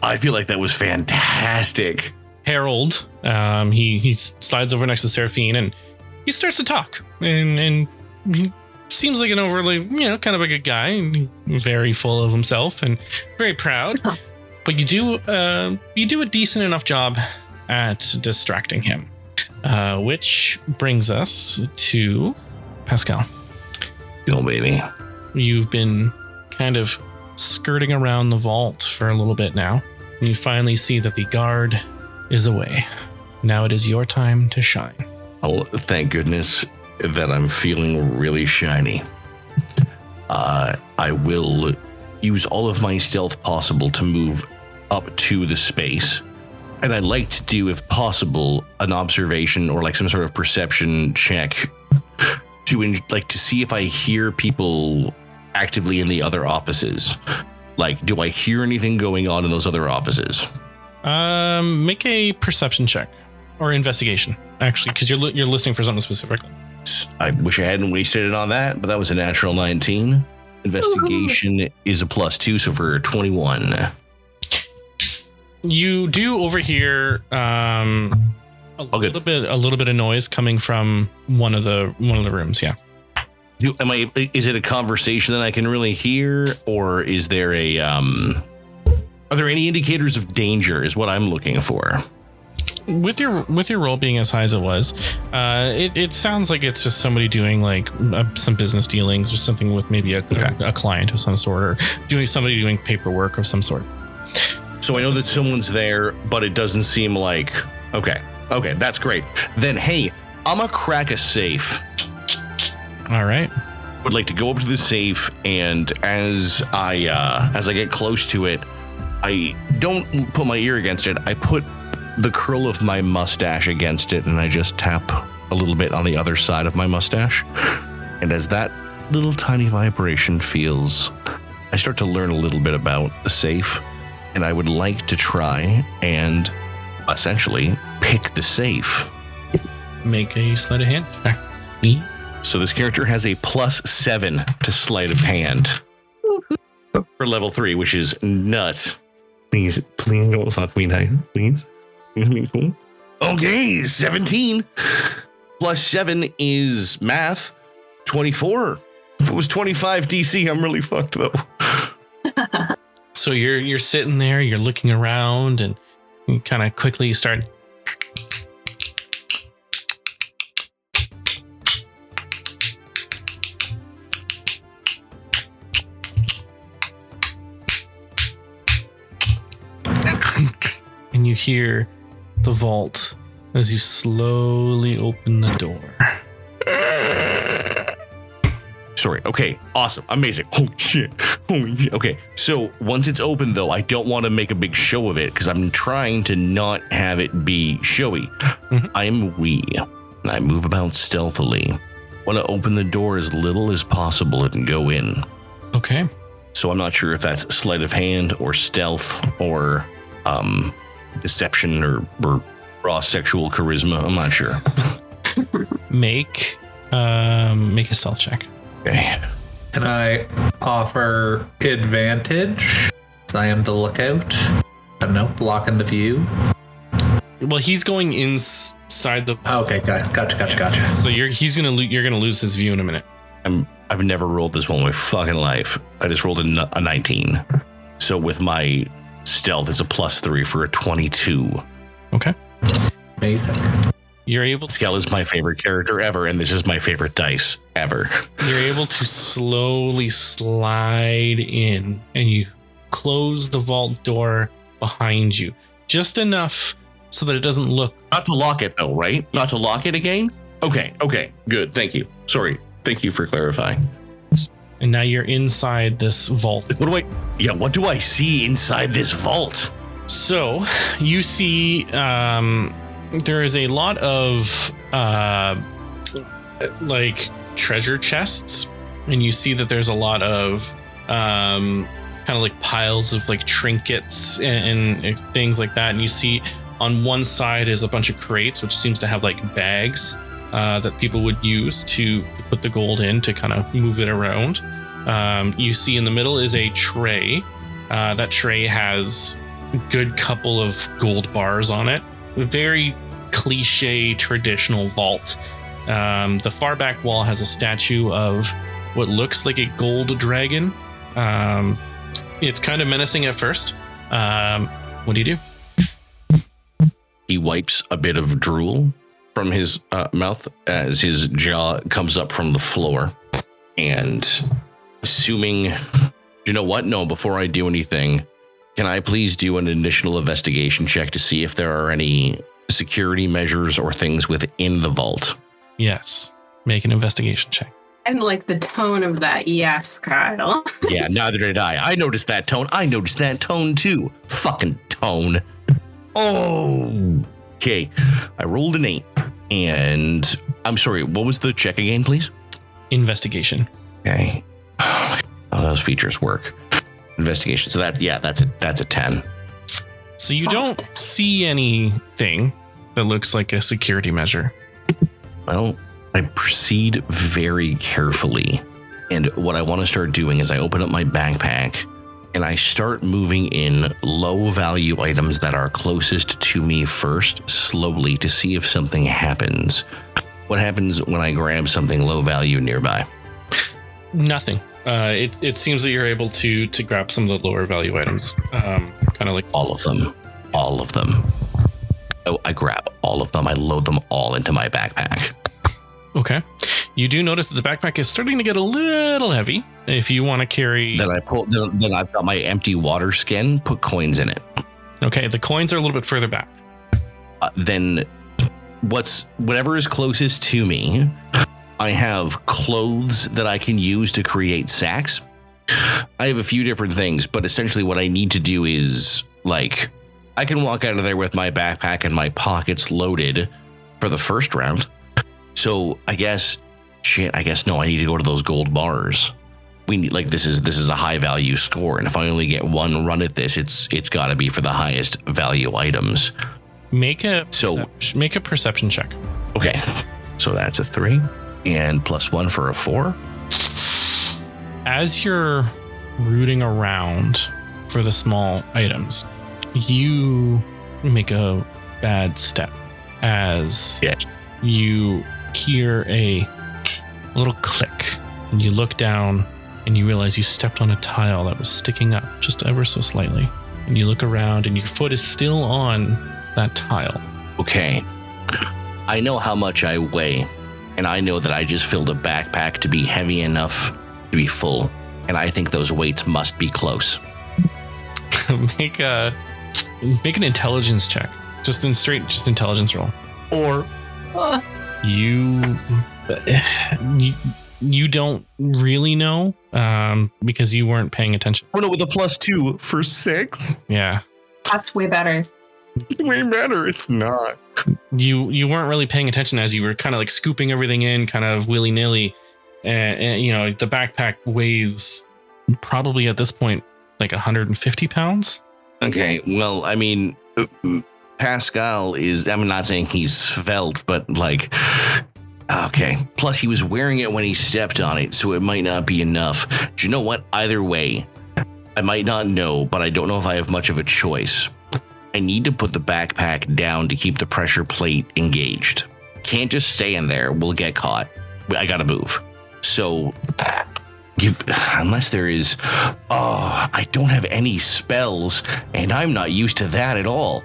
I feel like that was fantastic. Harold, he slides over next to Seraphine and he starts to talk. And he seems like an overly, kind of a good guy, and very full of himself and very proud. But you do a decent enough job at distracting him, which brings us to Pascal. Go, baby. You've been kind of skirting around the vault for a little bit now. And you finally see that the guard is away. Now it is your time to shine. Oh, thank goodness that I'm feeling really shiny. I will use all of my stealth possible to move up to the space. And I'd like to do, if possible, an observation or like some sort of perception check to see if I hear people actively in the other offices. Like, do I hear anything going on in those other offices? Make a perception check or investigation, actually, because you're listening for something specifically. I wish I hadn't wasted it on that, but that was a natural 19. Investigation is a +2, so for 21. You do overhear a little bit of noise coming from one of the rooms. Yeah. Is it a conversation that I can really hear, or is there are there any indicators of danger is what I'm looking for? With your role being as high as it was, it sounds like it's just somebody doing like some business dealings or something with maybe a client of some sort, or somebody doing paperwork of some sort. So I know that someone's there, but it doesn't seem like, okay, that's great. Then, hey, I'm gonna crack a safe. All right. Would like to go up to the safe, and as I get close to it, I don't put my ear against it. I put the curl of my mustache against it, and I just tap a little bit on the other side of my mustache. And as that little tiny vibration feels, I start to learn a little bit about the safe, and I would like to try and essentially pick the safe. Make a sleight of hand check. So this character has a +7 to sleight of hand for level 3, which is nuts. Please don't fuck me now. Please. Cool. Okay, 17 +7 is math. 24. If it was 25 DC, I'm really fucked though. So you're sitting there, you're looking around, and you kind of quickly start. And you hear the vault as you slowly open the door. Sorry. Okay. Awesome. Amazing. Holy shit. Okay. So once it's open, though, I don't want to make a big show of it because I'm trying to not have it be showy. Mm-hmm. I am wee. I move about stealthily. Want to open the door as little as possible and go in. Okay. So I'm not sure if that's sleight of hand or stealth or deception or raw sexual charisma. I'm not sure. Make a stealth check. Okay. Can I offer advantage? As I am the lookout. I don't know, blocking the view. Well, he's going inside the. Okay, gotcha. So you're gonna lose his view in a minute. I've never rolled this one in my fucking life. I just rolled a 19. So with my stealth, it's a +3 for a 22. Okay. Amazing. You're able to. Pascal is my favorite character ever, and this is my favorite dice ever. You're able to slowly slide in, and you close the vault door behind you, just enough so that it doesn't look. Not to lock it, though, right? Not to lock it again? Okay, good. Thank you. Sorry. Thank you for clarifying. And now you're inside this vault. What do I see inside this vault? So you see there is a lot of like treasure chests, and you see that there's a lot of kind of like piles of like trinkets and things like that. And you see on one side is a bunch of crates, which seems to have like bags that people would use to put the gold in to kind of move it around. You see in the middle is a tray. That tray has a good couple of gold bars on it. Very cliche traditional vault. The far back wall has a statue of what looks like a gold dragon. It's kind of menacing at first. What do you do? He wipes a bit of drool from his mouth as his jaw comes up from the floor. And assuming, you know what? No, before I do anything, can I please do an additional investigation check to see if there are any security measures or things within the vault? Yes. Make an investigation check. And like the tone of that, yes, Kyle. Yeah, neither did I. I noticed that tone. I noticed that tone too. Fucking tone. Oh. Okay. I rolled an 8. And I'm sorry, what was the check again, please? Investigation. Okay. Oh, those features work. Investigation. So that's a 10. So you don't see anything that looks like a security measure. Well, I proceed very carefully. And what I want to start doing is I open up my backpack and I start moving in low value items that are closest to me first, slowly, to see if something happens. What happens when I grab something low value nearby? Nothing. It seems that you're able to grab some of the lower value items. Kind of like all of them. All of them. Oh, I grab all of them. I load them all into my backpack. Okay. You do notice that the backpack is starting to get a little heavy. If you want to carry... Then I've got my empty water skin, put coins in it. Okay, the coins are a little bit further back. Then whatever is closest to me, I have clothes that I can use to create sacks. I have a few different things, but essentially what I need to do is, like, I can walk out of there with my backpack and my pockets loaded for the first round. So I guess no, I need to go to those gold bars. We need, like, this is a high value score, and if I only get one run at this, it's got to be for the highest value items. Make a perception check. Okay, so that's a 3 and +1 for a 4. As you're rooting around for the small items, you make a bad step as you hear a little click, and you look down and you realize you stepped on a tile that was sticking up just ever so slightly, and you look around and your foot is still on that tile. Okay, I know how much I weigh, and I know that I just filled a backpack to be heavy enough to be full, and I think those weights must be close. Make an intelligence check. Just intelligence roll. Or you don't really know because you weren't paying attention. Oh no, with a +2 for 6. Yeah, That's way better. Way better. It's not. You weren't really paying attention as you were kind of like scooping everything in, kind of willy nilly, and you know the backpack weighs probably at this point like 150 pounds. Okay, well, I mean, Pascal is, I'm not saying he's svelte, but like, okay. Plus, he was wearing it when he stepped on it, so it might not be enough. Do you know what? Either way, I might not know, but I don't know if I have much of a choice. I need to put the backpack down to keep the pressure plate engaged. Can't just stay in there. We'll get caught. I gotta move. So, unless there is... Oh, I don't have any spells, and I'm not used to that at all.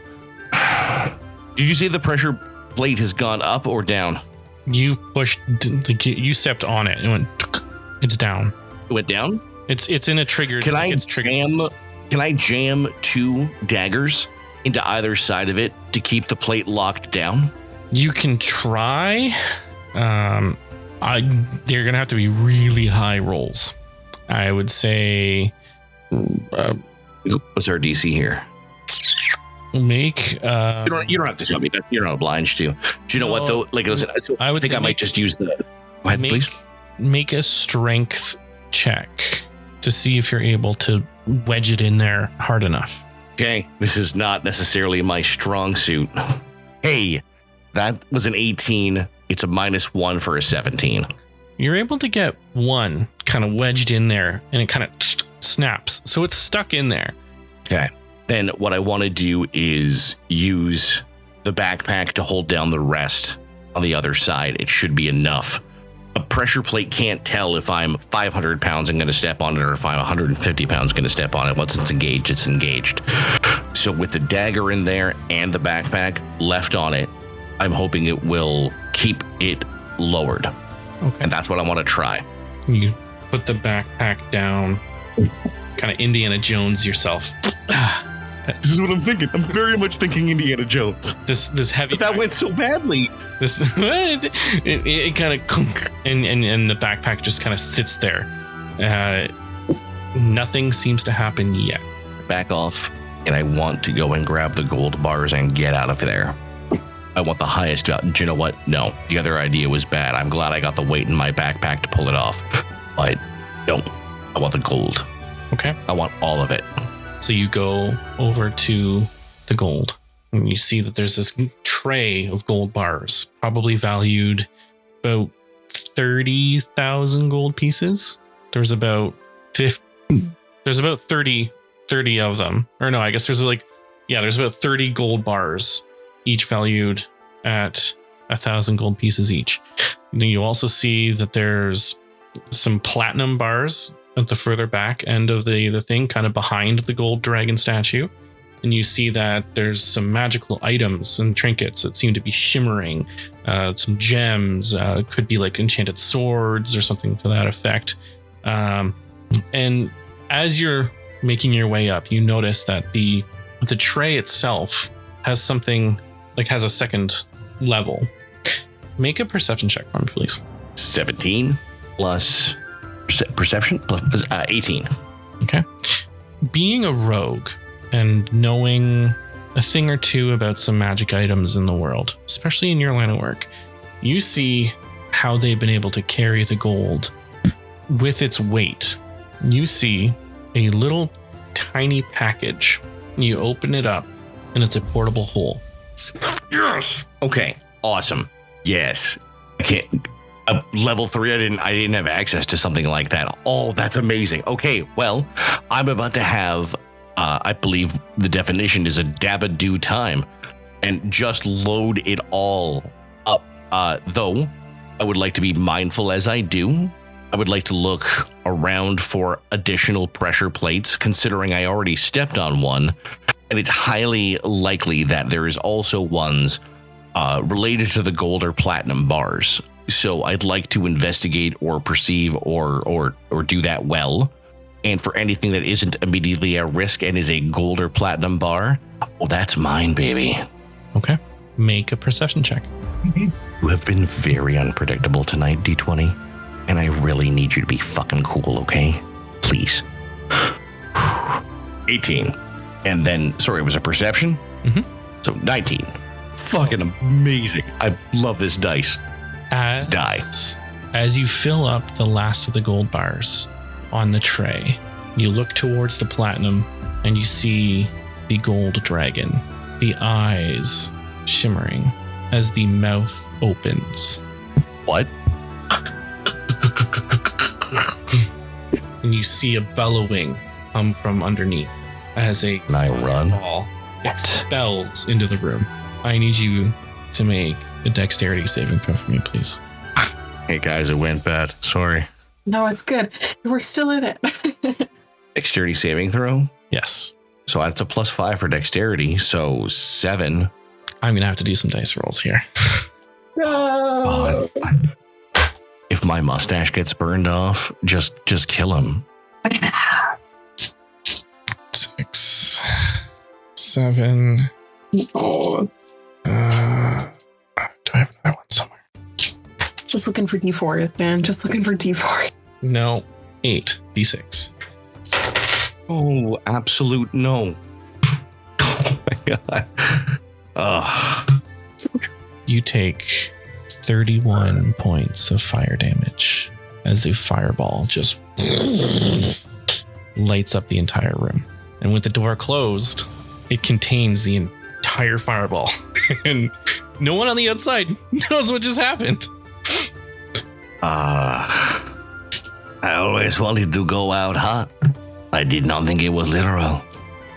Did you say the pressure plate has gone up or down? You stepped on it and went... It's down. It went down? It's in a trigger. Can I jam 2 daggers into either side of it to keep the plate locked down? You can try. They're gonna have to be really high rolls. I would say. What's our DC here? Make. You don't have to tell me that. You're not obliged to. Do you know what though? Like, listen, I think I might just use the. Go ahead, please. Make a strength check to see if you're able to wedge it in there hard enough. Okay, this is not necessarily my strong suit. Hey, that was an 18. It's a -1 for a 17. You're able to get one kind of wedged in there, and it kind of snaps. So it's stuck in there. Okay. Then what I want to do is use the backpack to hold down the rest on the other side. It should be enough. A pressure plate can't tell if I'm 500 pounds and going to step on it or if I'm 150 pounds going to step on it. Once it's engaged, it's engaged. So with the dagger in there and the backpack left on it, I'm hoping it will keep it lowered. Okay. And that's what I want to try. You put the backpack down, kind of Indiana Jones yourself. This is what I'm thinking. I'm very much thinking Indiana Jones. This heavy. But that went so badly. This it kind of and the backpack just kind of sits there. Nothing seems to happen yet. Back off, and I want to go and grab the gold bars and get out of there. I want the highest. Do you know what? No, the other idea was bad. I'm glad I got the weight in my backpack to pull it off. But no, I want the gold. Okay. I want all of it. So you go over to the gold, and you see that there's this tray of gold bars, probably valued about 30,000 gold pieces. There's about 30 of them. Or no, I guess there's about 30 gold bars, each valued at 1,000 gold pieces each. And then you also see that there's some platinum bars at the further back end of the thing, kind of behind the gold dragon statue. And you see that there's some magical items and trinkets that seem to be shimmering, some gems, could be like enchanted swords or something to that effect. And as you're making your way up, you notice that the tray itself has something, like has a second level. Make a perception check for me, please. 17 plus perception plus 18. Okay. Being a rogue and knowing a thing or two about some magic items in the world, especially in your line of work, you see how they've been able to carry the gold with its weight. You see a little tiny package. You open it up and it's a portable hole. Yes. Okay. Awesome. Yes. I can't. Level 3. I didn't have access to something like that. Oh, that's amazing. Okay. Well, I'm about to have. I believe the definition is a dabadoo time, and just load it all up. Though, I would like to be mindful as I do. I would like to look around for additional pressure plates, considering I already stepped on one, and it's highly likely that there is also ones related to the gold or platinum bars. So I'd like to investigate or perceive or do that well. And for anything that isn't immediately at risk and is a gold or platinum bar, well, that's mine, baby. Okay. Make a perception check. You have been very unpredictable tonight, D20. And I really need you to be fucking cool, okay? Please. 18. And then, sorry, it was a perception? Mm-hmm. So 19. Fucking amazing. I love this dice. As you fill up the last of the gold bars on the tray, you look towards the platinum and you see the gold dragon, the eyes shimmering as the mouth opens. What? And you see a bellowing come from underneath as a Can I run? ball expels into the room. I need you to make a dexterity saving throw for me, please. Hey guys, it went bad. Sorry. No, it's good. We're still in it. Dexterity saving throw? Yes. So that's a +5 for dexterity. So 7. I'm going to have to do some dice rolls here. No. If my mustache gets burned off, just kill him. 6, 7. Do I have another one somewhere? Just looking for D4, man. Just looking for D4. No. 8 D6. Oh, absolute no. Oh my god. Ugh. You take 31 points of fire damage as a fireball just lights up the entire room. And with the door closed, it contains the entire fireball. And no one on the outside knows what just happened. I always wanted to go out hot. I did not think it was literal.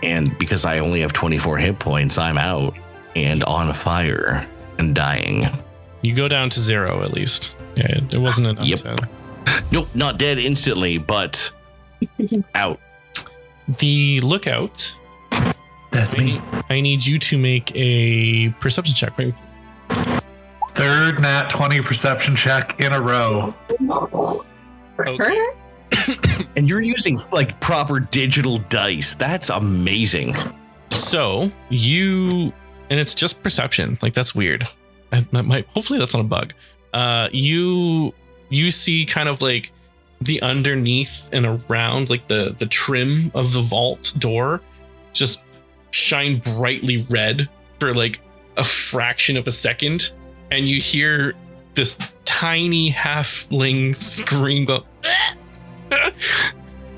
And because I only have 24 hit points, I'm out and on fire and dying. You go down to 0 at least. Yeah, it wasn't enough. Yep. Nope, not dead instantly, but out. The lookout. That's me. I need you to make a perception check for me. Third nat 20 perception check in a row. Okay. And you're using like proper digital dice. That's amazing. So you, and it's just perception. Like that's weird. Hopefully that's not a bug. You see kind of like the underneath and around, like the trim of the vault door, just shine brightly red for like a fraction of a second, and you hear this tiny halfling scream go,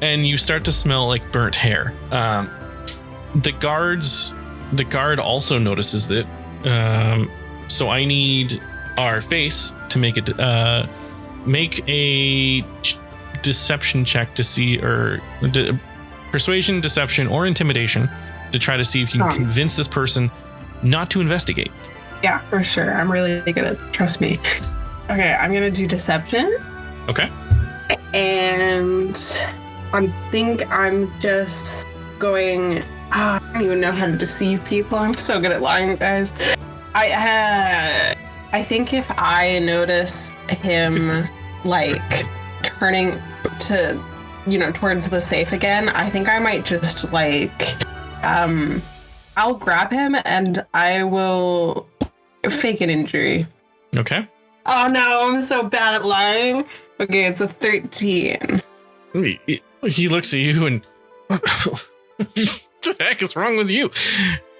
and you start to smell like burnt hair. The guard also notices that. So I need our face to make a deception check to see, or persuasion, deception, or intimidation to try to see if you can convince this person not to investigate. Yeah, for sure. I'm really good at it. Trust me. Okay, I'm gonna do deception. Okay. And I think I'm just going. I don't even know how to deceive people. I'm so good at lying, guys. I think if I notice him like turning to, towards the safe again, I think I might just like, I'll grab him and I will fake an injury. Okay. Oh no, I'm so bad at lying. Okay, it's a 13. He looks at you and what the heck is wrong with you?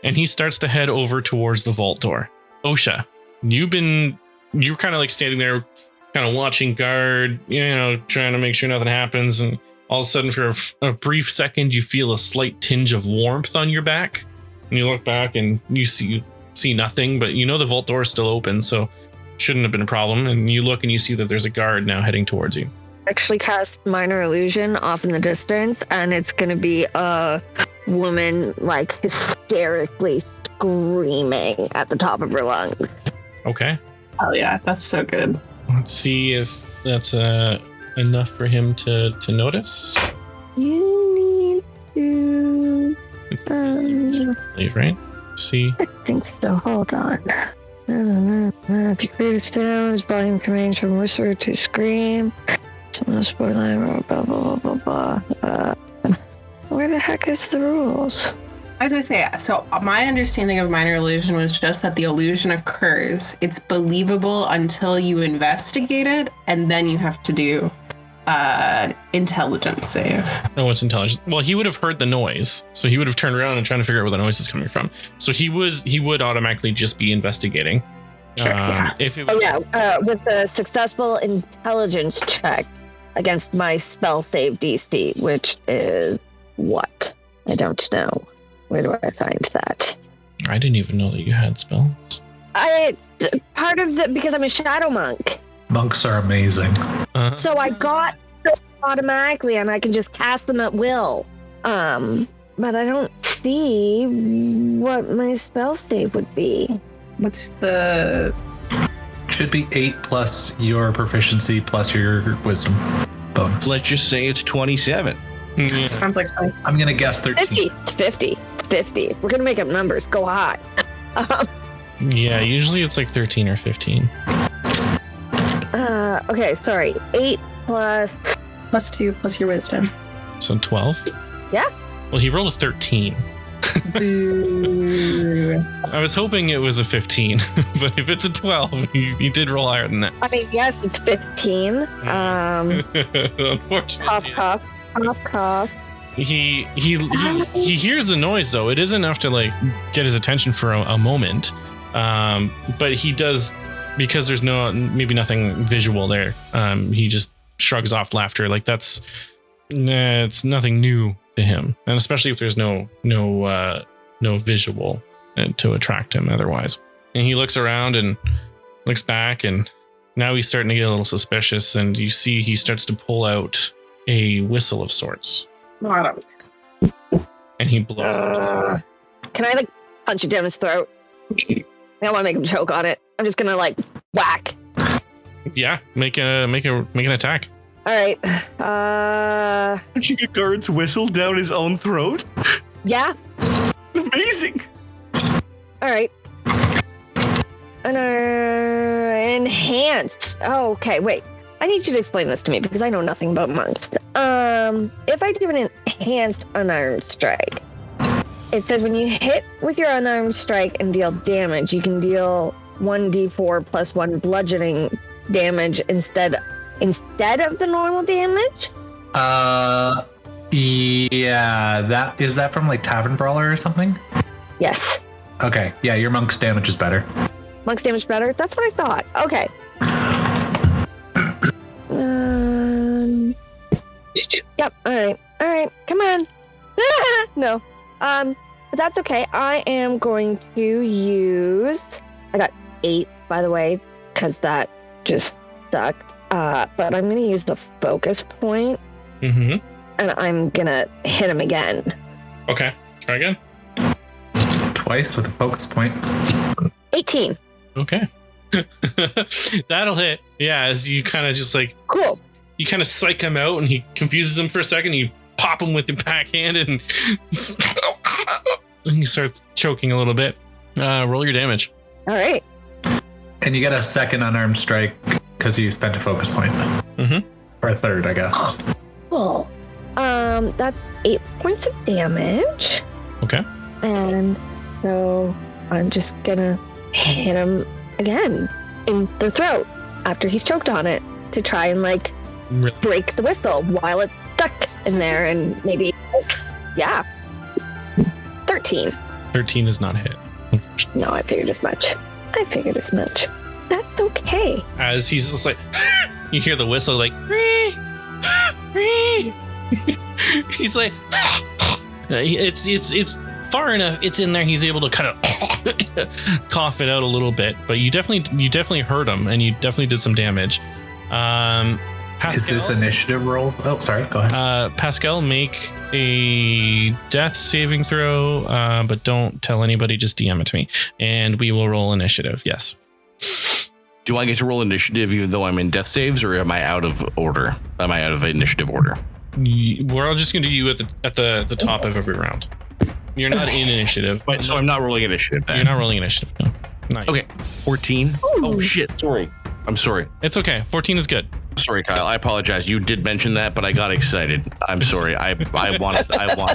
And he starts to head over towards the vault door. Osha, you're kind of like standing there, kind of watching guard, trying to make sure nothing happens. And all of a sudden, for a brief second, you feel a slight tinge of warmth on your back. And you look back and you see nothing, but the vault door is still open, so shouldn't have been a problem. And you look and you see that there's a guard now heading towards you. Actually cast minor illusion off in the distance, and it's going to be a woman like hysterically screaming at the top of her lungs. Okay. Oh yeah, that's so good. Let's see if that's enough for him to notice. You need to... I believe, right? See? I think so. Hold on. If you create a sound, his volume can range from whisper to scream. Someone else borderline, blah, blah, blah, blah, blah. Where the heck is the rules? I was going to say, so my understanding of minor illusion was just that the illusion occurs. It's believable until you investigate it, and then you have to do intelligence save. Oh, what's intelligence? Well, he would have heard the noise, so he would have turned around and trying to figure out where the noise is coming from. So he would automatically just be investigating. Sure, yeah. If it was, with a successful intelligence check against my spell save DC, which is what? I don't know. Where do I find that? I didn't even know that you had spells. Because I'm a shadow monk. Monks are amazing. So I got them automatically and I can just cast them at will. But I don't see what my spell save would be. What's the... Should be 8 plus your proficiency plus your wisdom bonus. Let's just say it's 27. Yeah. Sounds like... I'm going to guess 13. 50. We're going to make up numbers. Go high. Yeah, usually it's like 13 or 15. Okay, sorry. 8 plus... Plus 2 plus your wisdom. So 12? Yeah. Well, he rolled a 13. I was hoping it was a 15, but if it's a 12, he did roll higher than that. I mean, yes, it's 15. Unfortunately. Cough. He hears the noise, though. It is enough to like get his attention for a moment. But he does, because there's maybe nothing visual there. He just shrugs off laughter. Like that's Nah, it's nothing new to him, and especially if there's no visual to attract him otherwise. And he looks around and looks back, and now he's starting to get a little suspicious, and you see he starts to pull out a whistle of sorts. And he blows the whistle. Can I punch it down his throat? I want to make him choke on it. I'm just gonna whack. Yeah, make an attack. All right. Punching a guard's whistle down his own throat? Yeah. Amazing. All right. Enhanced. Oh, okay. Wait. I need you to explain this to me because I know nothing about monks. If I do an enhanced unarmed strike, it says when you hit with your unarmed strike and deal damage, you can deal 1d4 plus 1 bludgeoning damage instead of the normal damage. Yeah, that from Tavern Brawler or something? Yes. Okay, yeah, your monk's damage is better. Monk's damage better? That's what I thought. Okay. Yep. All right. Come on. No. But that's okay. I am going to use. I got 8, by the way, because that just sucked. But I'm going to use the focus point. Mm-hmm. And I'm going to hit him again. Okay. Try again. Twice with a focus point. 18. Okay. That'll hit. Yeah, as you kind of just cool. You kind of psych him out, and he confuses him for a second. You pop him with the backhand, and he starts choking a little bit. Roll your damage. All right. And you get a second unarmed strike because you spent a focus point. Mm-hmm. Or a third, I guess. Cool. That's 8 points of damage. Okay. And so I'm just gonna hit him again in the throat after he's choked on it to try and break the whistle while it's stuck in there, and maybe 13. 13 is not a hit. No, I figured as much. That's okay. As he's just you hear the whistle Ree. He's it's far enough. It's in there. He's able to kind of cough it out a little bit, but you definitely hurt him, and you definitely did some damage. Pascal, is this initiative roll? Oh, sorry. Go ahead. Pascal, make a death saving throw, but don't tell anybody. Just DM it to me, and we will roll initiative. Yes. Do I get to roll initiative even though I'm in death saves, or am I out of order? Am I out of initiative order? We're all just going to do you at the top of every round. You're not in initiative. But so I'm not rolling initiative then. You're not rolling initiative. No. Not yet. Okay. 14. Ooh. Oh shit. Sorry. I'm sorry. It's okay. 14 is good. Sorry, Kyle. I apologize. You did mention that, but I got excited. I'm sorry. I want to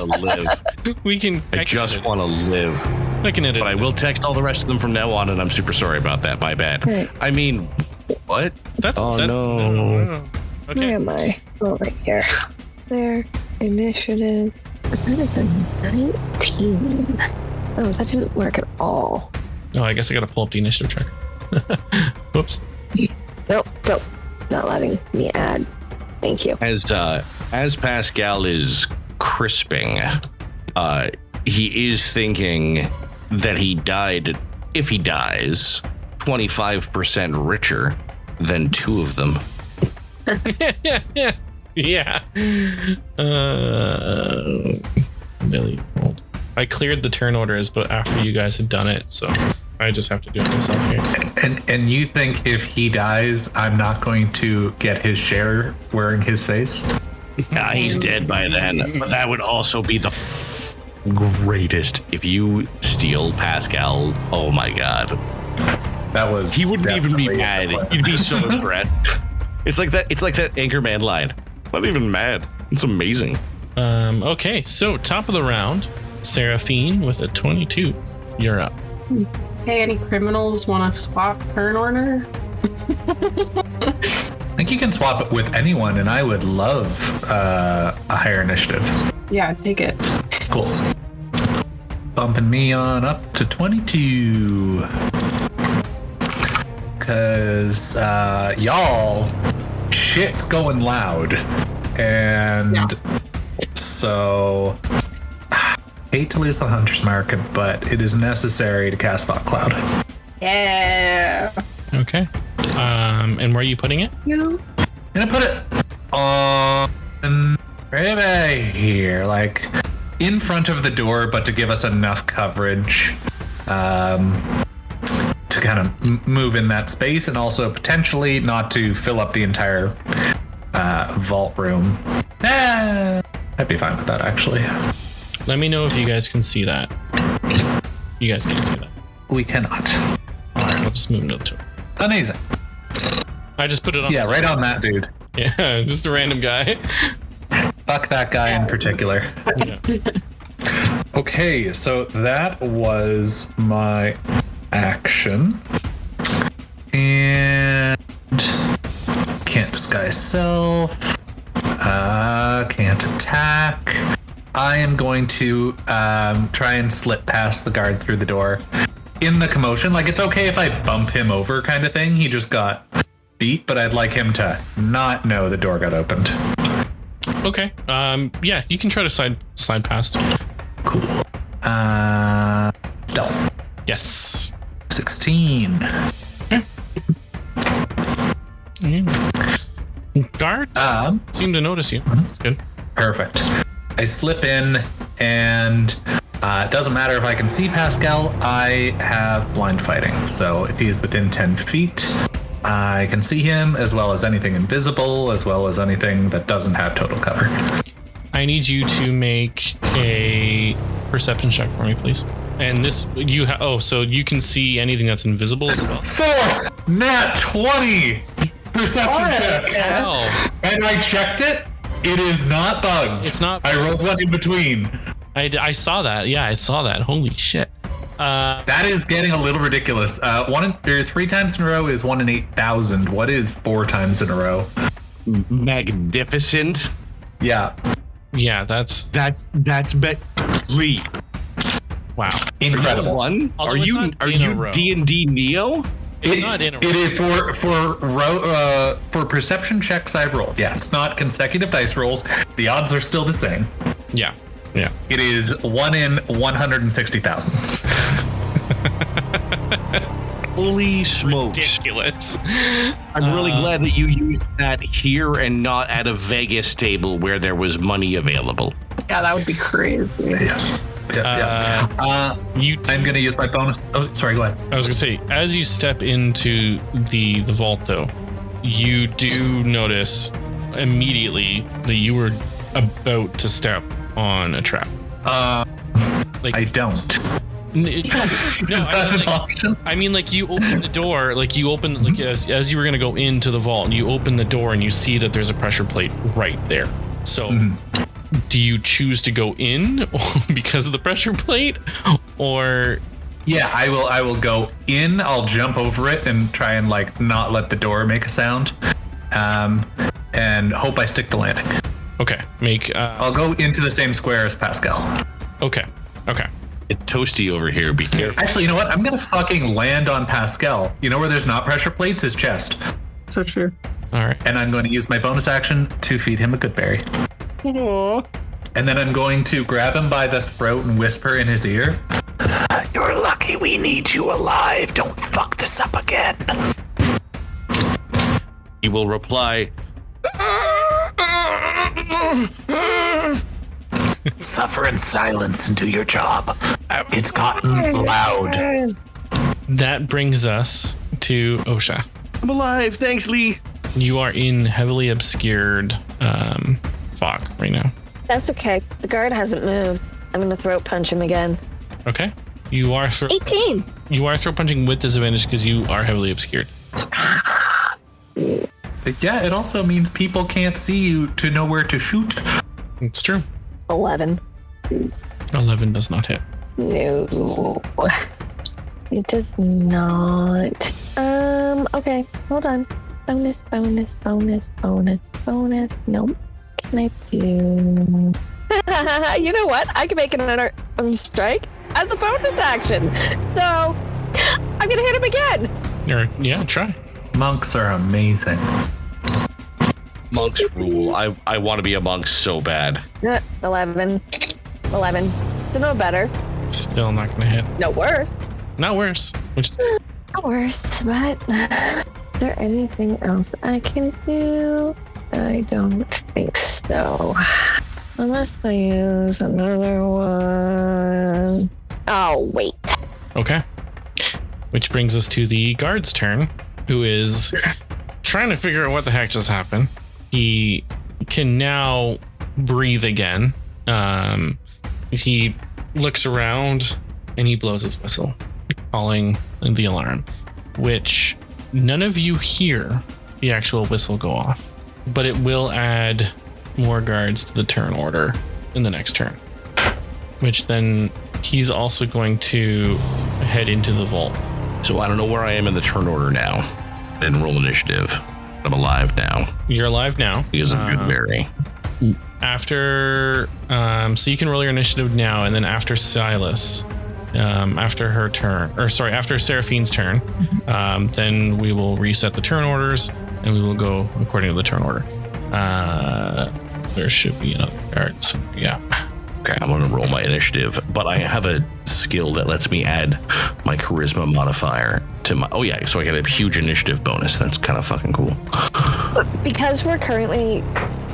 live. I just want to live. I can edit. But I will text all the rest of them from now on, and I'm super sorry about that. My bad. Right. I mean, what? No. Okay. Where am I? Oh, right here. There. Initiative. That is a 19. Oh, that didn't work at all. Oh, I guess I got to pull up the initiative tracker. Whoops. Nope. Not letting me add. Thank you. As Pascal is crisping, he is thinking that he died, if he dies, 25% richer than 2 of them. Yeah. Really old. I cleared the turn orders, but after you guys had done it, so I just have to do it myself here. And you think if he dies, I'm not going to get his share wearing his face? Nah, he's dead by then. But that would also be the greatest if you steal Pascal. Oh my god. That was. He wouldn't even be mad. He'd be so impressed. It's like that Anchorman line. Not even mad. It's amazing. Okay, so top of the round, Seraphine with a 22. You're up. Hey, any criminals want to swap turn order? I think you can swap it with anyone, and I would love a higher initiative. Yeah, take it. Cool. Bumping me on up to 22. Because, y'all, shit's going loud. And so, hate to lose the hunter's mark, but it is necessary to cast Fog Cloud. Yeah. Okay. And where are you putting it? You I'm gonna put it on right about here, like in front of the door, but to give us enough coverage to kind of move in that space, and also potentially not to fill up the entire vault room. I'd be fine with that, actually. Let me know if you guys can see that. You guys can't see that. We cannot. All right, we'll just move into the tour. Amazing. I just put it on. Yeah, right on that dude. Yeah, just a random guy. Fuck that guy in particular. Yeah. Okay, so that was my action. And can't disguise self. Can't attack. I am going to try and slip past the guard through the door. In the commotion, like it's okay if I bump him over kind of thing. He just got beat, but I'd like him to not know the door got opened. Okay. Yeah, you can try to slide past. Cool. Stealth. Yes. 16. Guard seem to notice you. That's good. Perfect. I slip in, and it doesn't matter if I can see Pascal. I have blind fighting, so if he is within 10 feet, I can see him, as well as anything invisible, as well as anything that doesn't have total cover. I need you to make a perception check for me, please. And this, so you can see anything that's invisible as well. Fourth nat 20 perception check. Oh. And I checked it. It is not bugged. It's not. I rolled one in between. I saw that. Yeah, I saw that. Holy shit. That is getting a little ridiculous. 3 times in a row is 1 in 8,000. What is 4 times in a row? Magnificent. Yeah. Yeah, that's Lee. wow. Incredible. One? Although Are it's you not in a row. D&D Neo? It's not in a row. It is for perception checks I've rolled. Yeah, it's not consecutive dice rolls. The odds are still the same. Yeah. Yeah. It is 1 in 160,000. Holy smokes. Ridiculous. I'm really glad that you used that here and not at a Vegas table where there was money available. Yeah, that would be crazy. Yeah. I'm going to use my bonus. Oh, sorry, go ahead. I was going to say, as you step into the vault, though, you do notice immediately that you were about to step on a trap. Like, I don't. Is that an option? I mean, like, you open the door, as you were gonna go into the vault, you open the door and you see that there's a pressure plate right there. So, do you choose to go in because of the pressure plate, or? Yeah, I will go in. I'll jump over it and try and not let the door make a sound, and hope I stick the landing. Okay, I'll go into the same square as Pascal. Okay. It's toasty over here. Be careful. Actually, you know what? I'm gonna fucking land on Pascal. You know where there's not pressure plates? His chest. So true. All right. And I'm going to use my bonus action to feed him a good berry. Aww. And then I'm going to grab him by the throat and whisper in his ear, "You're lucky we need you alive. Don't fuck this up again." He will reply, "Suffer in silence and do your job. It's gotten loud." That brings us to Osha. I'm alive. Thanks, Lee. You are in heavily obscured fog right now. That's okay. The guard hasn't moved. I'm gonna throat punch him again. Okay. You are 18. You are throat punching with disadvantage because you are heavily obscured. Yeah, it also means people can't see you to know where to shoot. It's true. 11. 11 does not hit. No. It does not. Okay. Hold on. Bonus. Nope. Can I do? You know what? I can make an strike as a bonus action. So I'm gonna hit him again. Yeah, try. Monks are amazing. Monks rule. I want to be a monk so bad. 11. To know better. Still not gonna hit. No worse. Not worse. Which Not worse, but is there anything else I can do? I don't think so. Unless I use another one. Oh, wait. okay. Which brings us to the guard's turn, who is trying to figure out what the heck just happened. He can now breathe again. He looks around and he blows his whistle, calling the alarm, which none of you hear the actual whistle go off, but it will add more guards to the turn order in the next turn, which then he's also going to head into the vault. So I don't know where I am in the turn order now. I didn't roll initiative. I'm alive now You're alive now. because of Goodberry. After, so you can roll your initiative now, and then after Silas, after her turn, or sorry, after Seraphine's turn, then we will reset the turn orders and we will go according to the turn order. There should be another guard. So, yeah. Okay, I'm gonna roll my initiative, but I have a skill that lets me add my charisma modifier to my. Oh yeah, so I get a huge initiative bonus. That's kind of fucking cool. Because we're currently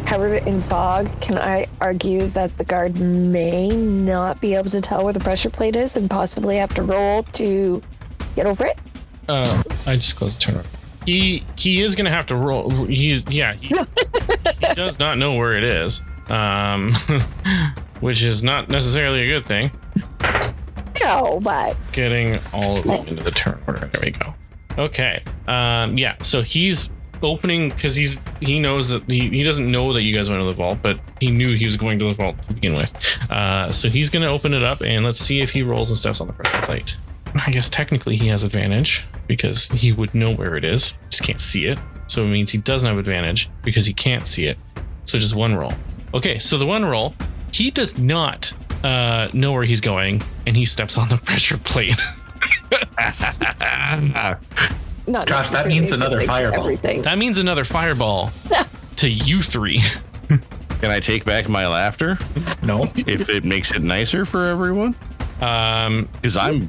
covered in fog, can I argue that the guard may not be able to tell where the pressure plate is and possibly have to roll to get over it? I just closed the turn order. He is gonna have to roll. He does not know where it is, which is not necessarily a good thing. No, but Getting all of them into the turn order. There we go. Okay. Yeah. So he's opening because he knows that he doesn't know that you guys went to the vault, but he knew he was going to the vault to begin with. So he's gonna open it up and let's see if he rolls and steps on the pressure plate. I guess technically he has advantage because he would know where it is. Just can't see it. So it means he doesn't have advantage because he can't see it. So just one roll. Okay, so the one roll, he does not know where he's going, and he steps on the pressure plate. not Gosh, that means another fireball. everything. That means another fireball to you three. Can I take back my laughter No. if it makes it nicer for everyone? Because I'm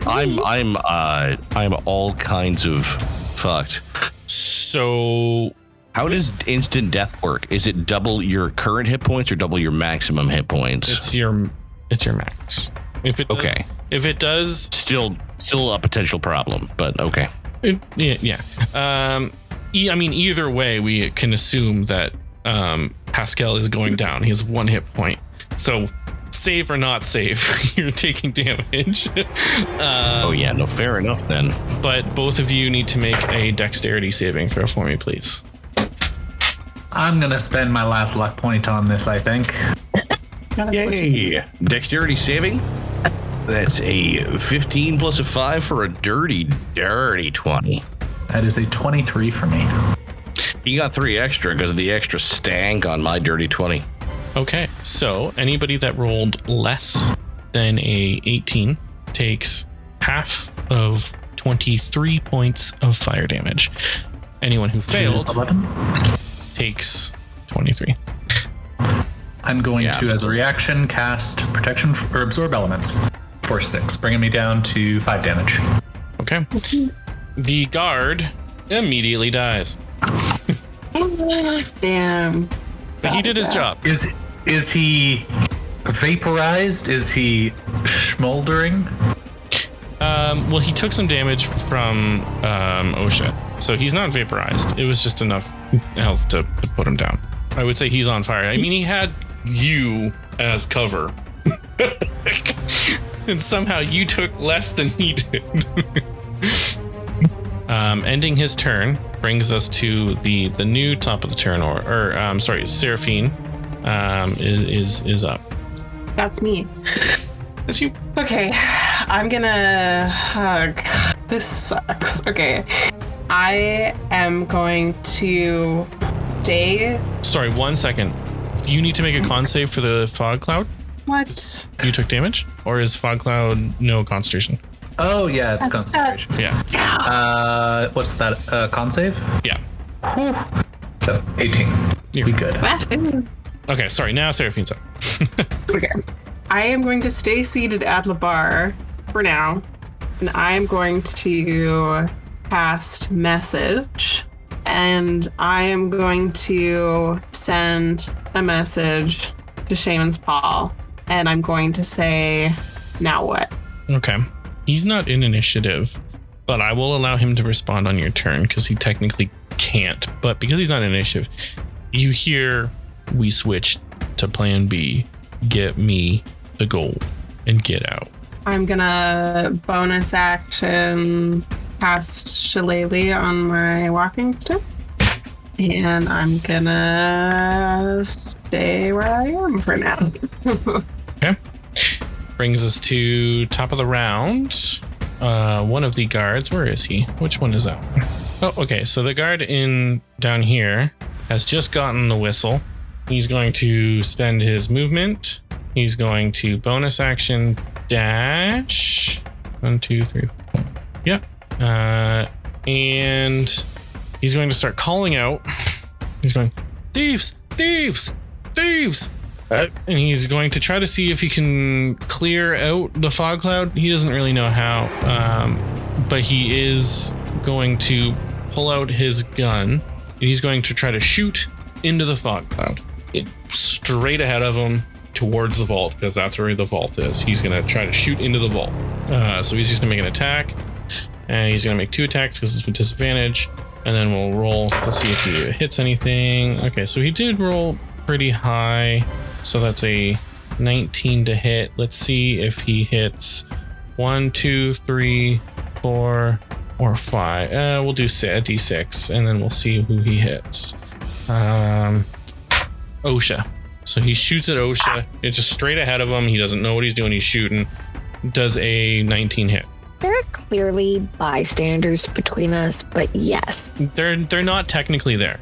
all kinds of fucked. So How does instant death work? Is it double your current hit points or double your maximum hit points? it's your max. If it does, Okay. If it does, Still a potential problem, but okay. yeah. I mean, either way, we can assume that Pascal is going down. He has one hit point. So, save or not save, you're taking damage. Oh yeah, no, fair enough then. But both of you need to make a dexterity saving throw for me, please. I'm gonna spend my last luck point on this, I think. Yay! Dexterity saving? That's a 15 plus a 5 for a dirty 20. That is a 23 for me. You got 3 extra because of the extra stank on my dirty 20. Okay, so anybody that rolled less than a 18 takes half of 23 points of fire damage. Anyone who failed 11. takes 23. I'm going Yeah, to, as a reaction, cast protection or absorb elements for 6, bringing me down to 5 damage. Okay. The guard immediately dies. Damn. But he did his job. Is he vaporized? Is he smoldering? Well, he took some damage from OSHA, so he's not vaporized. It was just enough health to put him down. I would say he's on fire. I mean, he had you as cover. And somehow you took less than he did. Ending his turn brings us to the new top of the turn, or sorry, Seraphine is up. That's me. That's you. Okay, I'm gonna hug. This sucks. Okay, I am going to stay. Sorry, 1 second. You need to make a con save for the fog cloud. What? You took damage, or is fog cloud no concentration? Oh yeah, it's concentration. Yeah. What's that? Con save? Yeah. Whew. So 18. We good. Okay, sorry. Now Seraphine's up. Okay. I am going to stay seated at the bar for now, and I am going to cast message, and I am going to send a message to Shaman's Paul, and I'm going to say, now what? Okay. He's not in initiative, but I will allow him to respond on your turn because he technically can't. But because he's not in initiative, you hear, we switched to plan B. Get me the gold and get out. I'm gonna bonus action cast Shillelagh on my walking stick. And I'm gonna stay where I am for now. Okay. Brings us to top of the round. One of the guards, where is he? Which one is that? Oh, okay. So the guard in down here has just gotten the whistle. He's going to spend his movement. He's going to bonus action dash. 1, 2, 3, 4. Yep. And he's going to start calling out. He's going, thieves, thieves, thieves. And he's going to try to see if he can clear out the fog cloud. He doesn't really know how, but he is going to pull out his gun. And he's going to try to shoot into the fog cloud. Straight ahead of him towards the vault, because that's where the vault is. He's going to try to shoot into the vault. So he's just going to make an attack. And he's going to make 2 attacks because it's with disadvantage. And then we'll roll. Let's see if he hits anything. Okay, so he did roll pretty high. So that's a 19 to hit. Let's see if he hits 1, 2, 3, 4, or 5. We'll do a D6, and then we'll see who he hits. OSHA. So he shoots at OSHA. It's just straight ahead of him. He doesn't know what he's doing. He's shooting. Does a 19 hit. There are clearly bystanders between us, but yes. They're not technically there.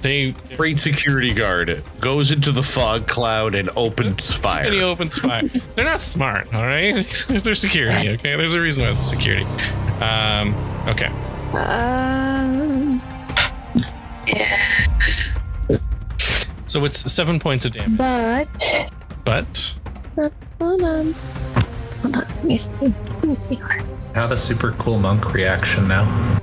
They Great security guard goes into the fog cloud and opens fire. And he opens fire. They're not smart, all right? They're security, okay? There's a reason why they're security. Okay. Yeah. So it's 7 points of damage. But Hold on. Let me see. Have a super cool monk reaction now.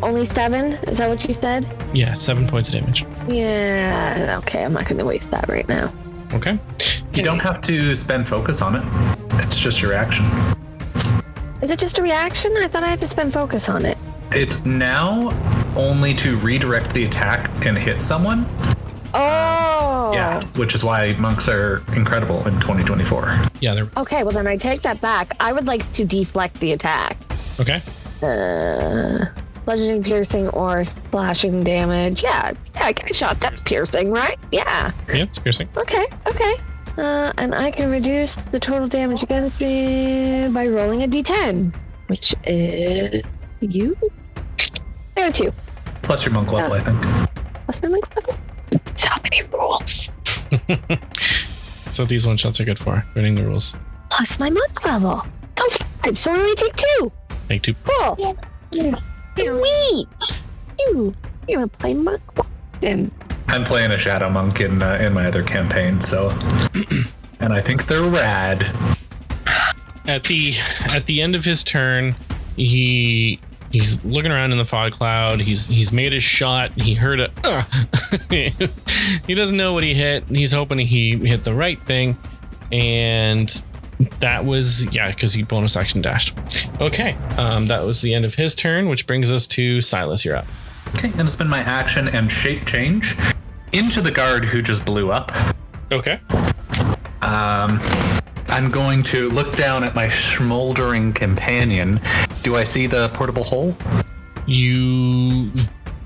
Only 7? Is that what you said? yeah, 7 points of damage. Yeah. Okay, I'm not going to waste that right now. Okay. You don't have to spend focus on it. It's just your reaction. Is it just a reaction? I thought I had to spend focus on it. It's now only to redirect the attack and hit someone. Oh. Yeah, which is why monks are incredible in 2024. Yeah, they're Okay, well then I take that back. I would like to deflect the attack. okay. Bludgeoning, piercing, or slashing damage. Yeah, I get a shot. That's piercing, right? Yeah. Yeah, it's piercing. Okay. And I can reduce the total damage against me by rolling a d10, which is you. There are 2. Plus your monk level, I think. Plus my monk level. So many rules. That's what these one shots are good for. Learning the rules. Plus my monk level. Go 5, so I only take 2. Take 2. Cool. Sweet. You're playing monk. Then. I'm playing a shadow monk in my other campaign, so and I think they're rad. At the end of his turn, he's looking around in the fog cloud. He's made his shot. He heard a he doesn't know what he hit. He's hoping he hit the right thing, and that was because he bonus action dashed. Okay, that was the end of his turn, which brings us to Silas. You're up. Okay, I'm gonna spend my action and shape change into the guard who just blew up. Okay. I'm going to look down at my smoldering companion. Do I see the portable hole? You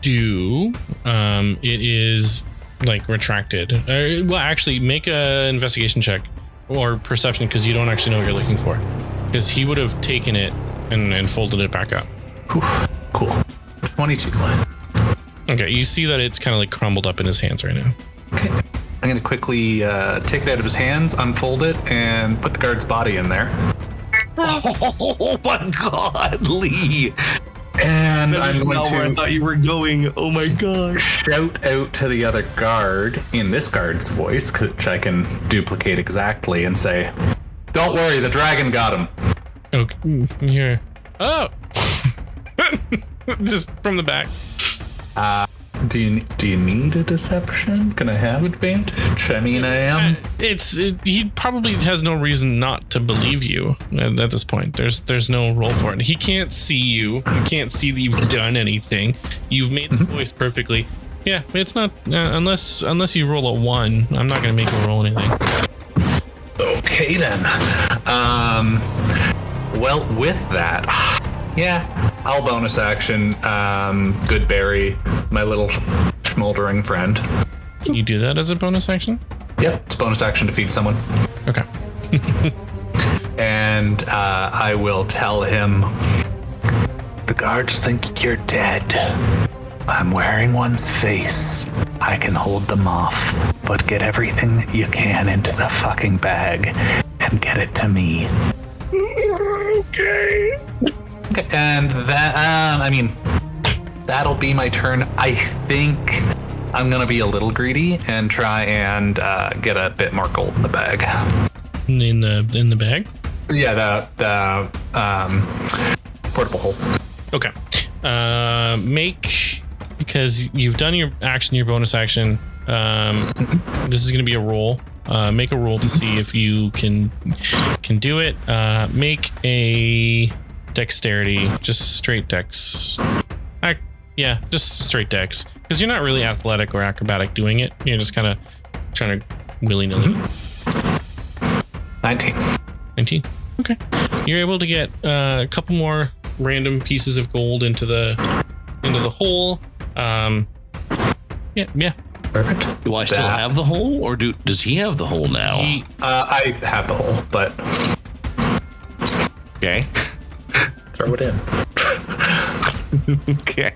do. It is like retracted. Well, actually, make a investigation check or perception because you don't actually know what you're looking for. Because he would have taken it and folded it back up. Oof, cool. 22. Okay, you see that it's kind of like crumbled up in his hands right now. Okay. I'm going to quickly take it out of his hands, unfold it, and put the guard's body in there. Oh my God, Lee! And That is I'm not where I going thought to you were going. Oh my gosh. shout out to the other guard in this guard's voice, which I can duplicate exactly, and say, "Don't worry, the dragon got him." Okay, here. Oh! Just from the back. Do you need a deception? Can I have advantage? I mean, I am. He probably has no reason not to believe you at this point. There's no role for it. He can't see you. You can't see that you've done anything. You've made the voice perfectly. Yeah, it's not unless you roll a 1. I'm not gonna make you roll anything. Okay then. Well, with that, yeah, I'll bonus action. Goodberry, my little smoldering friend. Can you do that as a bonus action? Yep, it's bonus action to feed someone. Okay. And I will tell him, the guards think you're dead. I'm wearing one's face. I can hold them off, but get everything you can into the fucking bag and get it to me. Okay. And that, that'll be my turn. I think I'm gonna be a little greedy and try and get a bit more gold in the bag. In the bag? Yeah, the portable hole. Okay. Because you've done your action, your bonus action. This is going to be a roll. Make a roll to see if you can do it. Make a dexterity, just straight dex. Yeah, just straight dex. Because you're not really athletic or acrobatic doing it. You're just kind of trying to willy-nilly. 19. Okay. You're able to get a couple more random pieces of gold into the hole. Yeah. Perfect. Do I still have the hole, or does he have the hole now? I have the hole, but okay. Throw it in. Okay.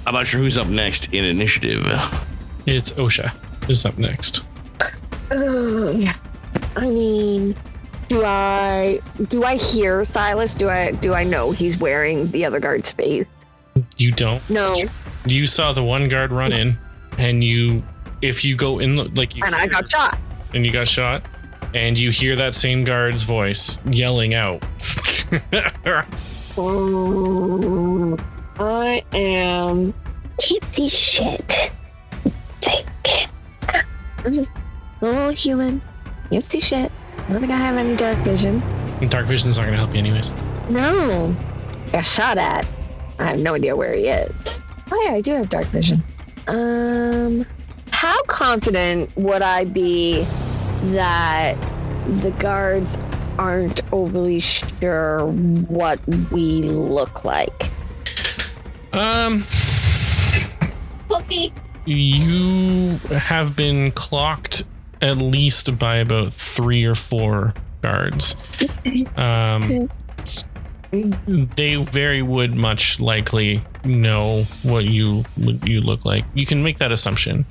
I'm not sure who's up next in initiative. It's Osha is up next. Yeah. I mean, do I hear Silas? Do I know he's wearing the other guard's face? You don't. No. You saw the one guard run in, and if you go in, like you. And I got shot. And you got shot, and you hear that same guard's voice yelling out. I am. Can't see shit. I'm just a little human. Can't see shit. I don't think I have any dark vision. Dark vision's not going to help you anyways. No. Got shot at. I have no idea where he is. Oh yeah, I do have dark vision. How confident would I be that the guards aren't overly sure what we look like? You have been clocked at least by about 3 or 4 guards. They very would much likely know what you look like. You can make that assumption.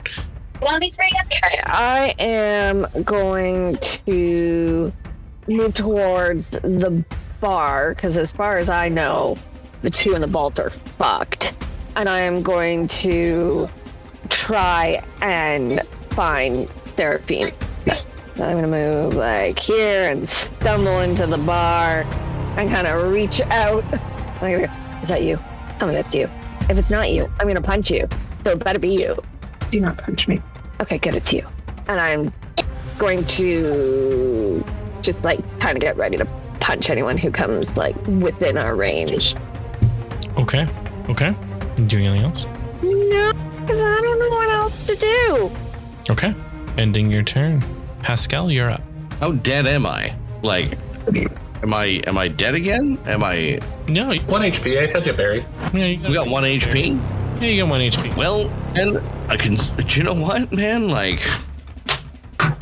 Okay, I am going to move towards the bar, because as far as I know, the 2 in the vault are fucked. And I am going to try and find Seraphine. So I'm gonna move like here and stumble into the bar and kind of reach out. I'm gonna, is that you? Tell me that's you. If it's not you, I'm gonna punch you. So it better be you. Do not punch me. Okay, good, it's you. And I'm going to just like kind of get ready to punch anyone who comes like within our range. Okay. You doing anything else? No, because I don't know what else to do. Okay. Ending your turn. Pascal, you're up. How dead am I? Like, am I dead again? Am I? No. 1 HP. I told you, Barry. Yeah, You got 1 HP? Yeah, you got 1 HP. Well, and I can. Do you know what, man? Like, I'm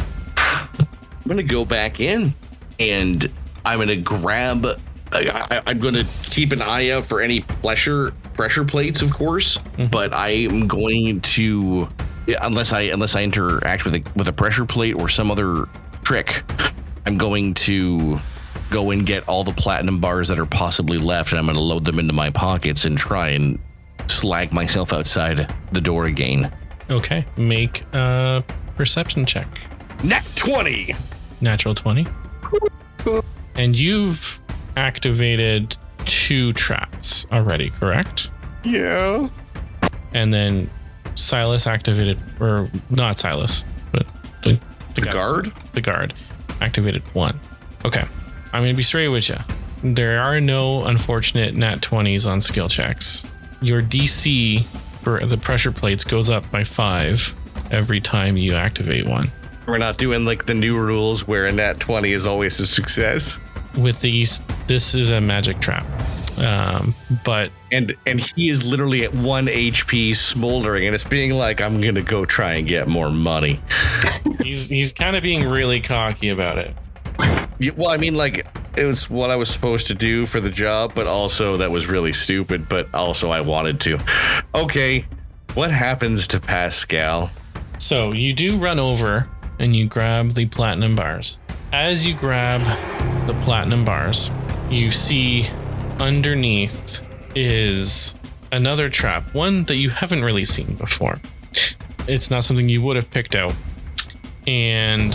gonna go back in, and I'm gonna grab. I'm gonna keep an eye out for any pressure plates, of course. Mm-hmm. But I am going to, unless I interact with a pressure plate or some other trick, I'm going to go and get all the platinum bars that are possibly left, and I'm going to load them into my pockets and try and slag myself outside the door again. Okay, make a perception check. Nat 20! Natural 20. And you've activated 2 traps already, correct? Yeah. And then Silas activated, or not Silas, but the guard? The guard activated 1. Okay, I'm going to be straight with you. There are no unfortunate nat 20s on skill checks. Your DC for the pressure plates goes up by 5 every time you activate one. We're not doing like the new rules where a nat 20 is always a success. With these, this is a magic trap. But and he is literally at 1 HP smoldering, and it's being like, I'm gonna go try and get more money. he's kind of being really cocky about it. Well, I mean, like, it was what I was supposed to do for the job, but also that was really stupid, but also I wanted to. Okay, what happens to Pascal? So you do run over and you grab the platinum bars. As you grab the platinum bars, you see underneath is another trap, one that you haven't really seen before. It's not something you would have picked out, and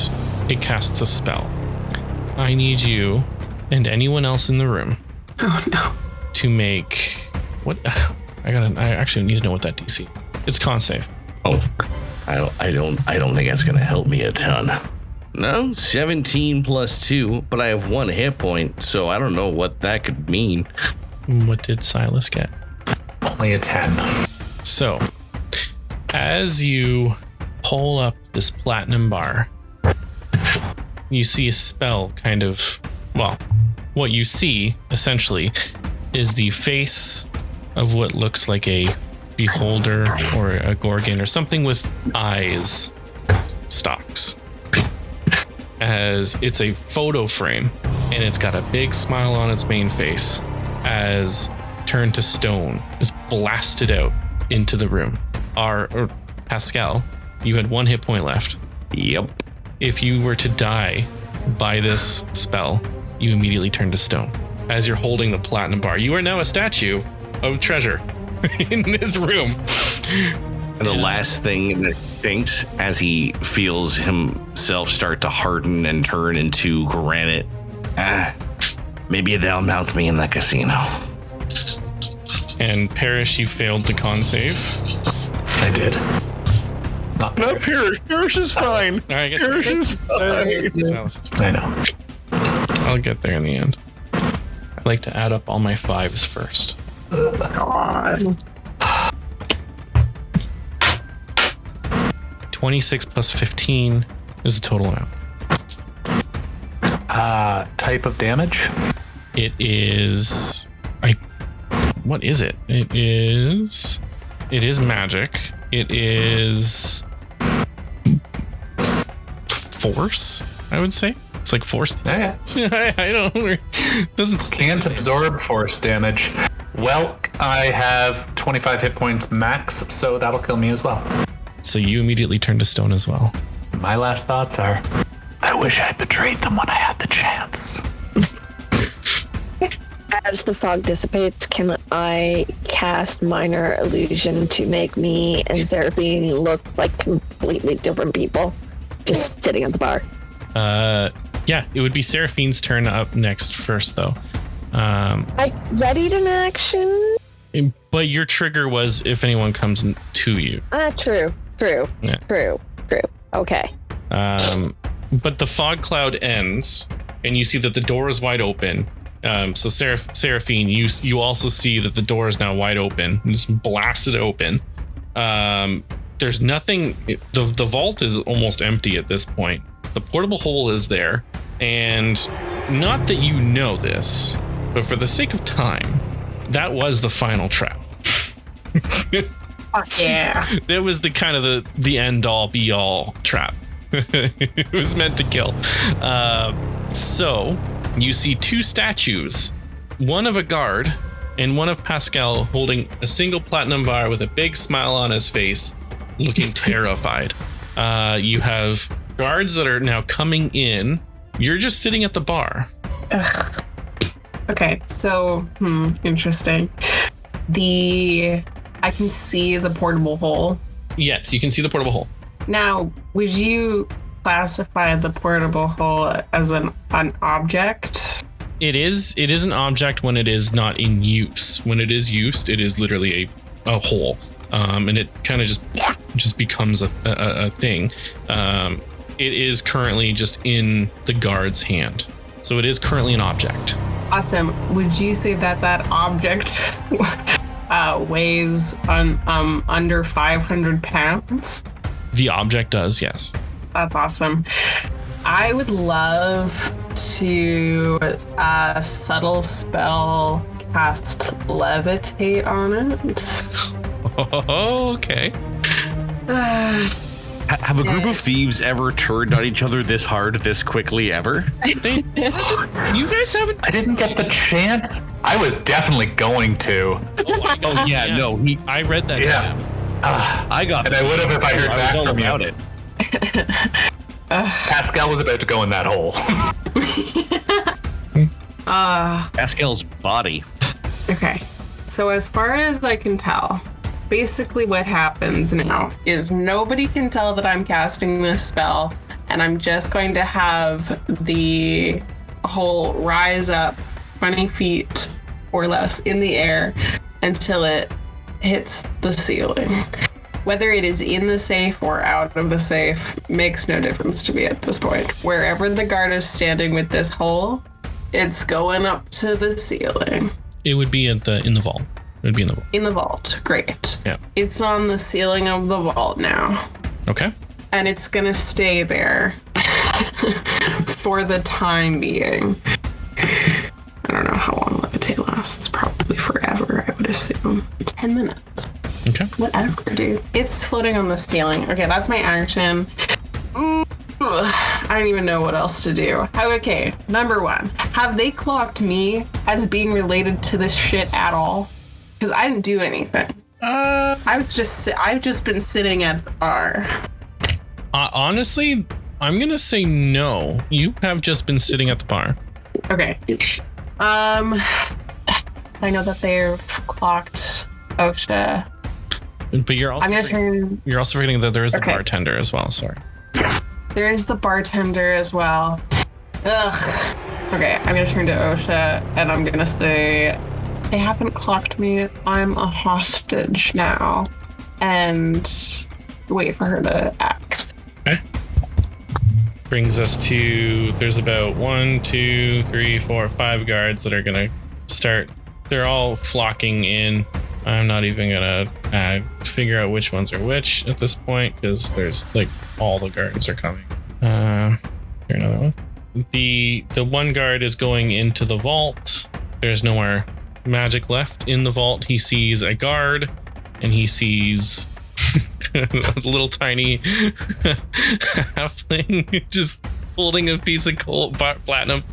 it casts a spell. I need you and anyone else in the room to make what? I actually need to know what that DC. It's con save. Oh, I don't think that's gonna help me a ton. No, 17 plus 2, but I have 1 hit point, so I don't know what that could mean. What did Silas get? Only a 10. So, as you pull up this platinum bar, you see a spell kind of, well, what you see essentially is the face of what looks like a beholder or a gorgon or something with eyes stalks. As it's a photo frame and it's got a big smile on its main face, as turned to stone is blasted out into the room. Or Pascal, you had 1 hit point left. Yep. If you were to die by this spell, you immediately turn to stone. As you're holding the platinum bar, you are now a statue of treasure in this room. And the last thing that he thinks as he feels himself start to harden and turn into granite, maybe they'll mount me in the casino. And Parrish, you failed the con save. I did. Not Parrish. Parrish is fine. All right, I guess Parrish is fine. I know. I'll get there in the end. I like to add up all my 5s first. God. 26 plus 15 is the total amount. Type of damage? It is... What is it? It is magic. It is force, I would say. It's like force. Yeah. I don't know. Doesn't Can't absorb force damage. Well, I have 25 hit points max, so that'll kill me as well. So you immediately turn to stone as well. My last thoughts are, I wish I betrayed them when I had the chance. As the fog dissipates, can I cast minor illusion to make me and Seraphine look like completely different people just sitting at the bar? Yeah, it would be Seraphine's turn up next first, though. I readied an action. But your trigger was if anyone comes to you. True. Yeah. True. Okay. But the fog cloud ends, and you see that the door is wide open. So Seraphine, you also see that the door is now wide open. It's blasted open. There's nothing. The vault is almost empty at this point. The portable hole is there, and not that you know this, but for the sake of time, that was the final trap. Yeah. That was the kind of the end all be all trap. It was meant to kill. So you see 2 statues, one of a guard and one of Pascal holding a single platinum bar with a big smile on his face, looking terrified. You have guards that are now coming in. You're just sitting at the bar. Ugh. Okay, so interesting. I can see the portable hole. Yes, you can see the portable hole. Now, would you classify the portable hole as an object? It is an object when it is not in use. When it is used, it is literally a hole. And it kind of just becomes a thing. It is currently just in the guard's hand. So it is currently an object. Awesome. Would you say that object weighs under 500 pounds? The object does, yes. That's awesome. I would love to subtle spell cast levitate on it. Oh, okay. Have a group of thieves ever turned on each other this hard, this quickly ever? You guys haven't. I didn't get the chance. I was definitely going to. Oh yeah, no. I read that. Yeah. I got. And I would have if I heard I back was all from about you. it. Pascal was about to go in that hole. Pascal's body. Okay. So as far as I can tell, basically what happens now is nobody can tell that I'm casting this spell, and I'm just going to have the hole rise up 20 feet or less in the air until it hits the ceiling. Whether it is in the safe or out of the safe makes no difference to me at this point. Wherever the guard is standing with this hole, it's going up to the ceiling. It would be in the vault. It would be in the vault. In the vault. Great. Yeah. It's on the ceiling of the vault now. Okay. And it's going to stay there for the time being. I don't know how long levitate lasts. Probably forever, I would assume. 10 minutes. Okay. Whatever, dude. It's floating on the ceiling. Okay, that's my action. I don't even know what else to do. Okay, number one. Have they clocked me as being related to this shit at all? Because I didn't do anything. I've just been sitting at the bar. Honestly, I'm gonna say no. You have just been sitting at the bar. Okay. I know that they've clocked OSHA. But you're also you're also forgetting that there is the bartender as well. Sorry. There is the bartender as well. Ugh. Okay, I'm gonna turn to OSHA and I'm gonna say they haven't clocked me. I'm a hostage now. And wait for her to act. Okay. Brings us to there's about 1, 2, 3, 4, 5 guards that are gonna start. They're all flocking in. I'm not even gonna figure out which ones are which at this point because there's like all the guards are coming. Here another one. The one guard is going into the vault. There's no more magic left in the vault. He sees a guard and he sees a little tiny halfling just holding a piece of gold platinum.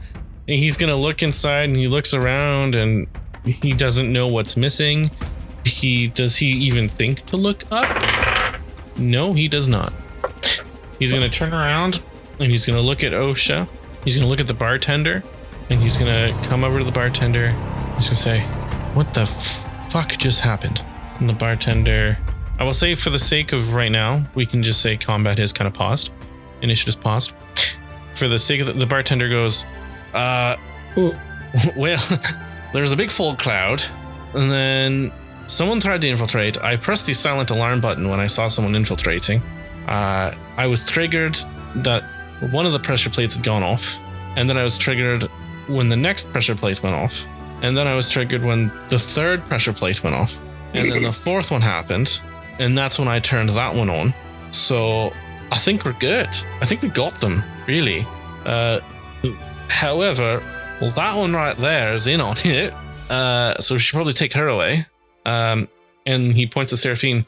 And he's gonna look inside and he looks around and he doesn't know what's missing. Does he even think to look up? No, he does not. He's gonna turn around and he's gonna look at OSHA. He's gonna look at the bartender and he's gonna come over to the bartender. He's gonna say, "What the fuck just happened?" And the bartender, I will say for the sake of right now, we can just say combat has kind of paused. Initiative's paused. For the sake of the bartender goes, well, there's a big full cloud and then someone tried to infiltrate. I pressed the silent alarm button when I saw someone infiltrating. I was triggered that one of the pressure plates had gone off. And then I was triggered when the next pressure plate went off. And then I was triggered when the third pressure plate went off. And then the fourth one happened. And that's when I turned that one on. So I think we're good. I think we got them, really. However, well, that one right there is in on it. So we should probably take her away. And he points at Seraphine.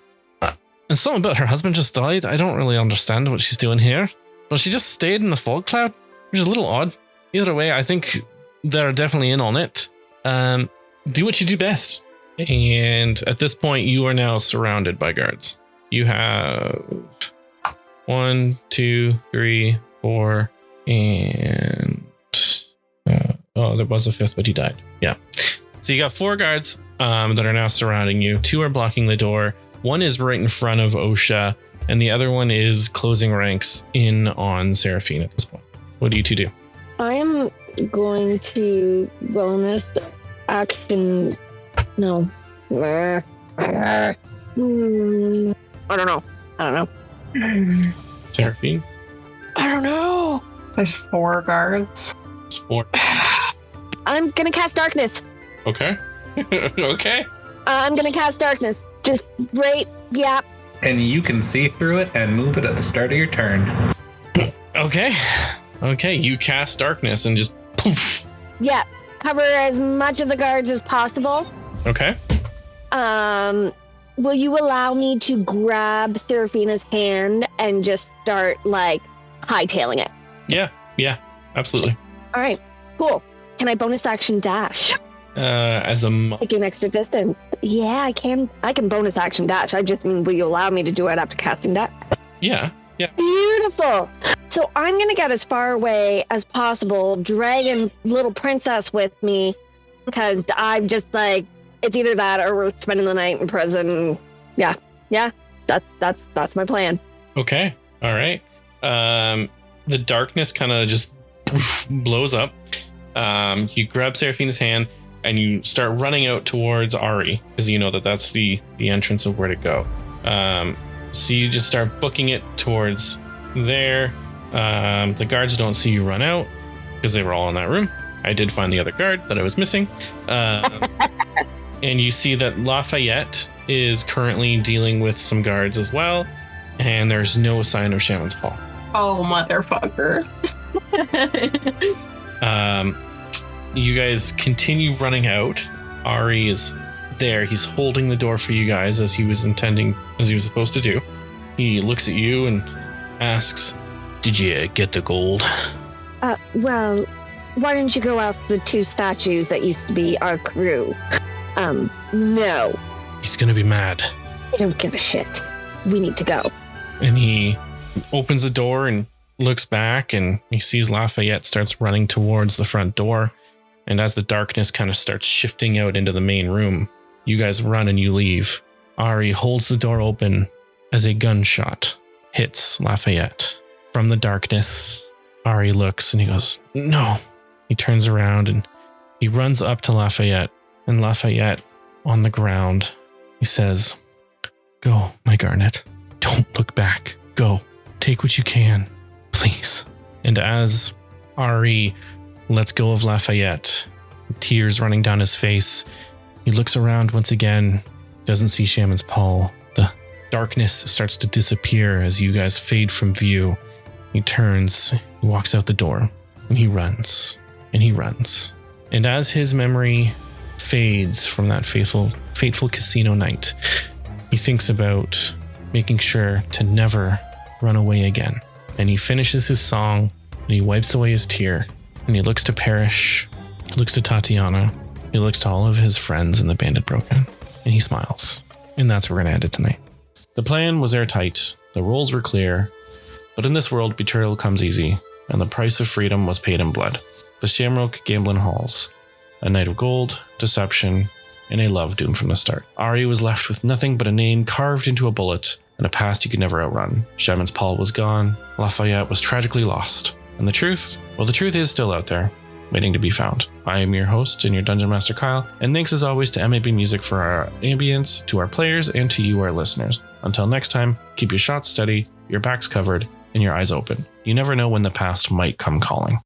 And something about her husband just died. I don't really understand what she's doing here. But she just stayed in the fog cloud, which is a little odd. Either way, I think they're definitely in on it. Do what you do best. And at this point, you are now surrounded by guards. You have 1, 2, 3, 4, and Oh, there was a fifth, but he died. Yeah. So you got 4 guards that are now surrounding you. 2 are blocking the door. 1 is right in front of Osha, and the other one is closing ranks in on Seraphine at this point. What do you 2 do? I am going to bonus action. No. I don't know. Seraphine? I don't know. There's 4 guards. It's 4. I'm gonna cast darkness. Okay. Okay. I'm gonna cast darkness. Just right. Yeah. And you can see through it and move it at the start of your turn. Okay. Okay. You cast darkness and just poof. Yeah. Cover as much of the guards as possible. Okay. Will you allow me to grab Seraphina's hand and just start like hightailing it? Yeah. Absolutely. All right. Cool. Can I bonus action dash? As a Taking extra distance. Yeah, I can. I can bonus action dash. I just mean, will you allow me to do it after casting dash? yeah. Beautiful. So I'm gonna get as far away as possible, dragging little princess with me, because I'm just like, it's either that or we're spending the night in prison. Yeah. That's my plan. Okay. All right. The darkness kind of just poof, blows up. You grab Seraphina's hand and you start running out towards Ahree, because you know that that's the entrance of where to go. So you just start booking it towards there. The guards don't see you run out because they were all in that room. I did find the other guard that I was missing. And you see that Lafayette is currently dealing with some guards as well. And there's no sign of Shaman's Paw. Oh, motherfucker. You guys continue running out. Ahree is there. He's holding the door for you guys as he was supposed to do. He looks at you and asks, "Did you get the gold?" Well, why didn't you go ask the 2 statues that used to be our crew? No. He's gonna be mad. I don't give a shit. We need to go. And he opens the door and looks back, and he sees Lafayette starts running towards the front door. And as the darkness kind of starts shifting out into the main room, you guys run and you leave. Ahree holds the door open as a gunshot hits Lafayette. From the darkness, Ahree looks and he goes, "No." He turns around and he runs up to Lafayette. And Lafayette, on the ground, he says, "Go, my Garnet. Don't look back. Go. Take what you can. Please." And as Ahree lets go of Lafayette, tears running down his face, he looks around once again, doesn't see Shaman's Paw. The darkness starts to disappear as you guys fade from view. He turns, he walks out the door, and he runs, and he runs. And as his memory fades from that fateful casino night, he thinks about making sure to never run away again. And he finishes his song, and he wipes away his tear, and he looks to Parrish, he looks to Tatiana, he looks to all of his friends in the Banded Broken, and he smiles. And that's where we're gonna end it tonight. The plan was airtight, the rules were clear, but in this world, betrayal comes easy, and the price of freedom was paid in blood. The Shamrock Gambling Halls, a night of gold, deception, and a love doomed from the start. Ahree was left with nothing but a name carved into a bullet and a past he could never outrun. Shaman's Paw was gone, Lafayette was tragically lost, and the truth? Well, the truth is still out there, waiting to be found. I am your host and your Dungeon Master Kyle, and thanks as always to MABMusic for our ambience, to our players, and to you, our listeners. Until next time, keep your shots steady, your backs covered, and your eyes open. You never know when the past might come calling.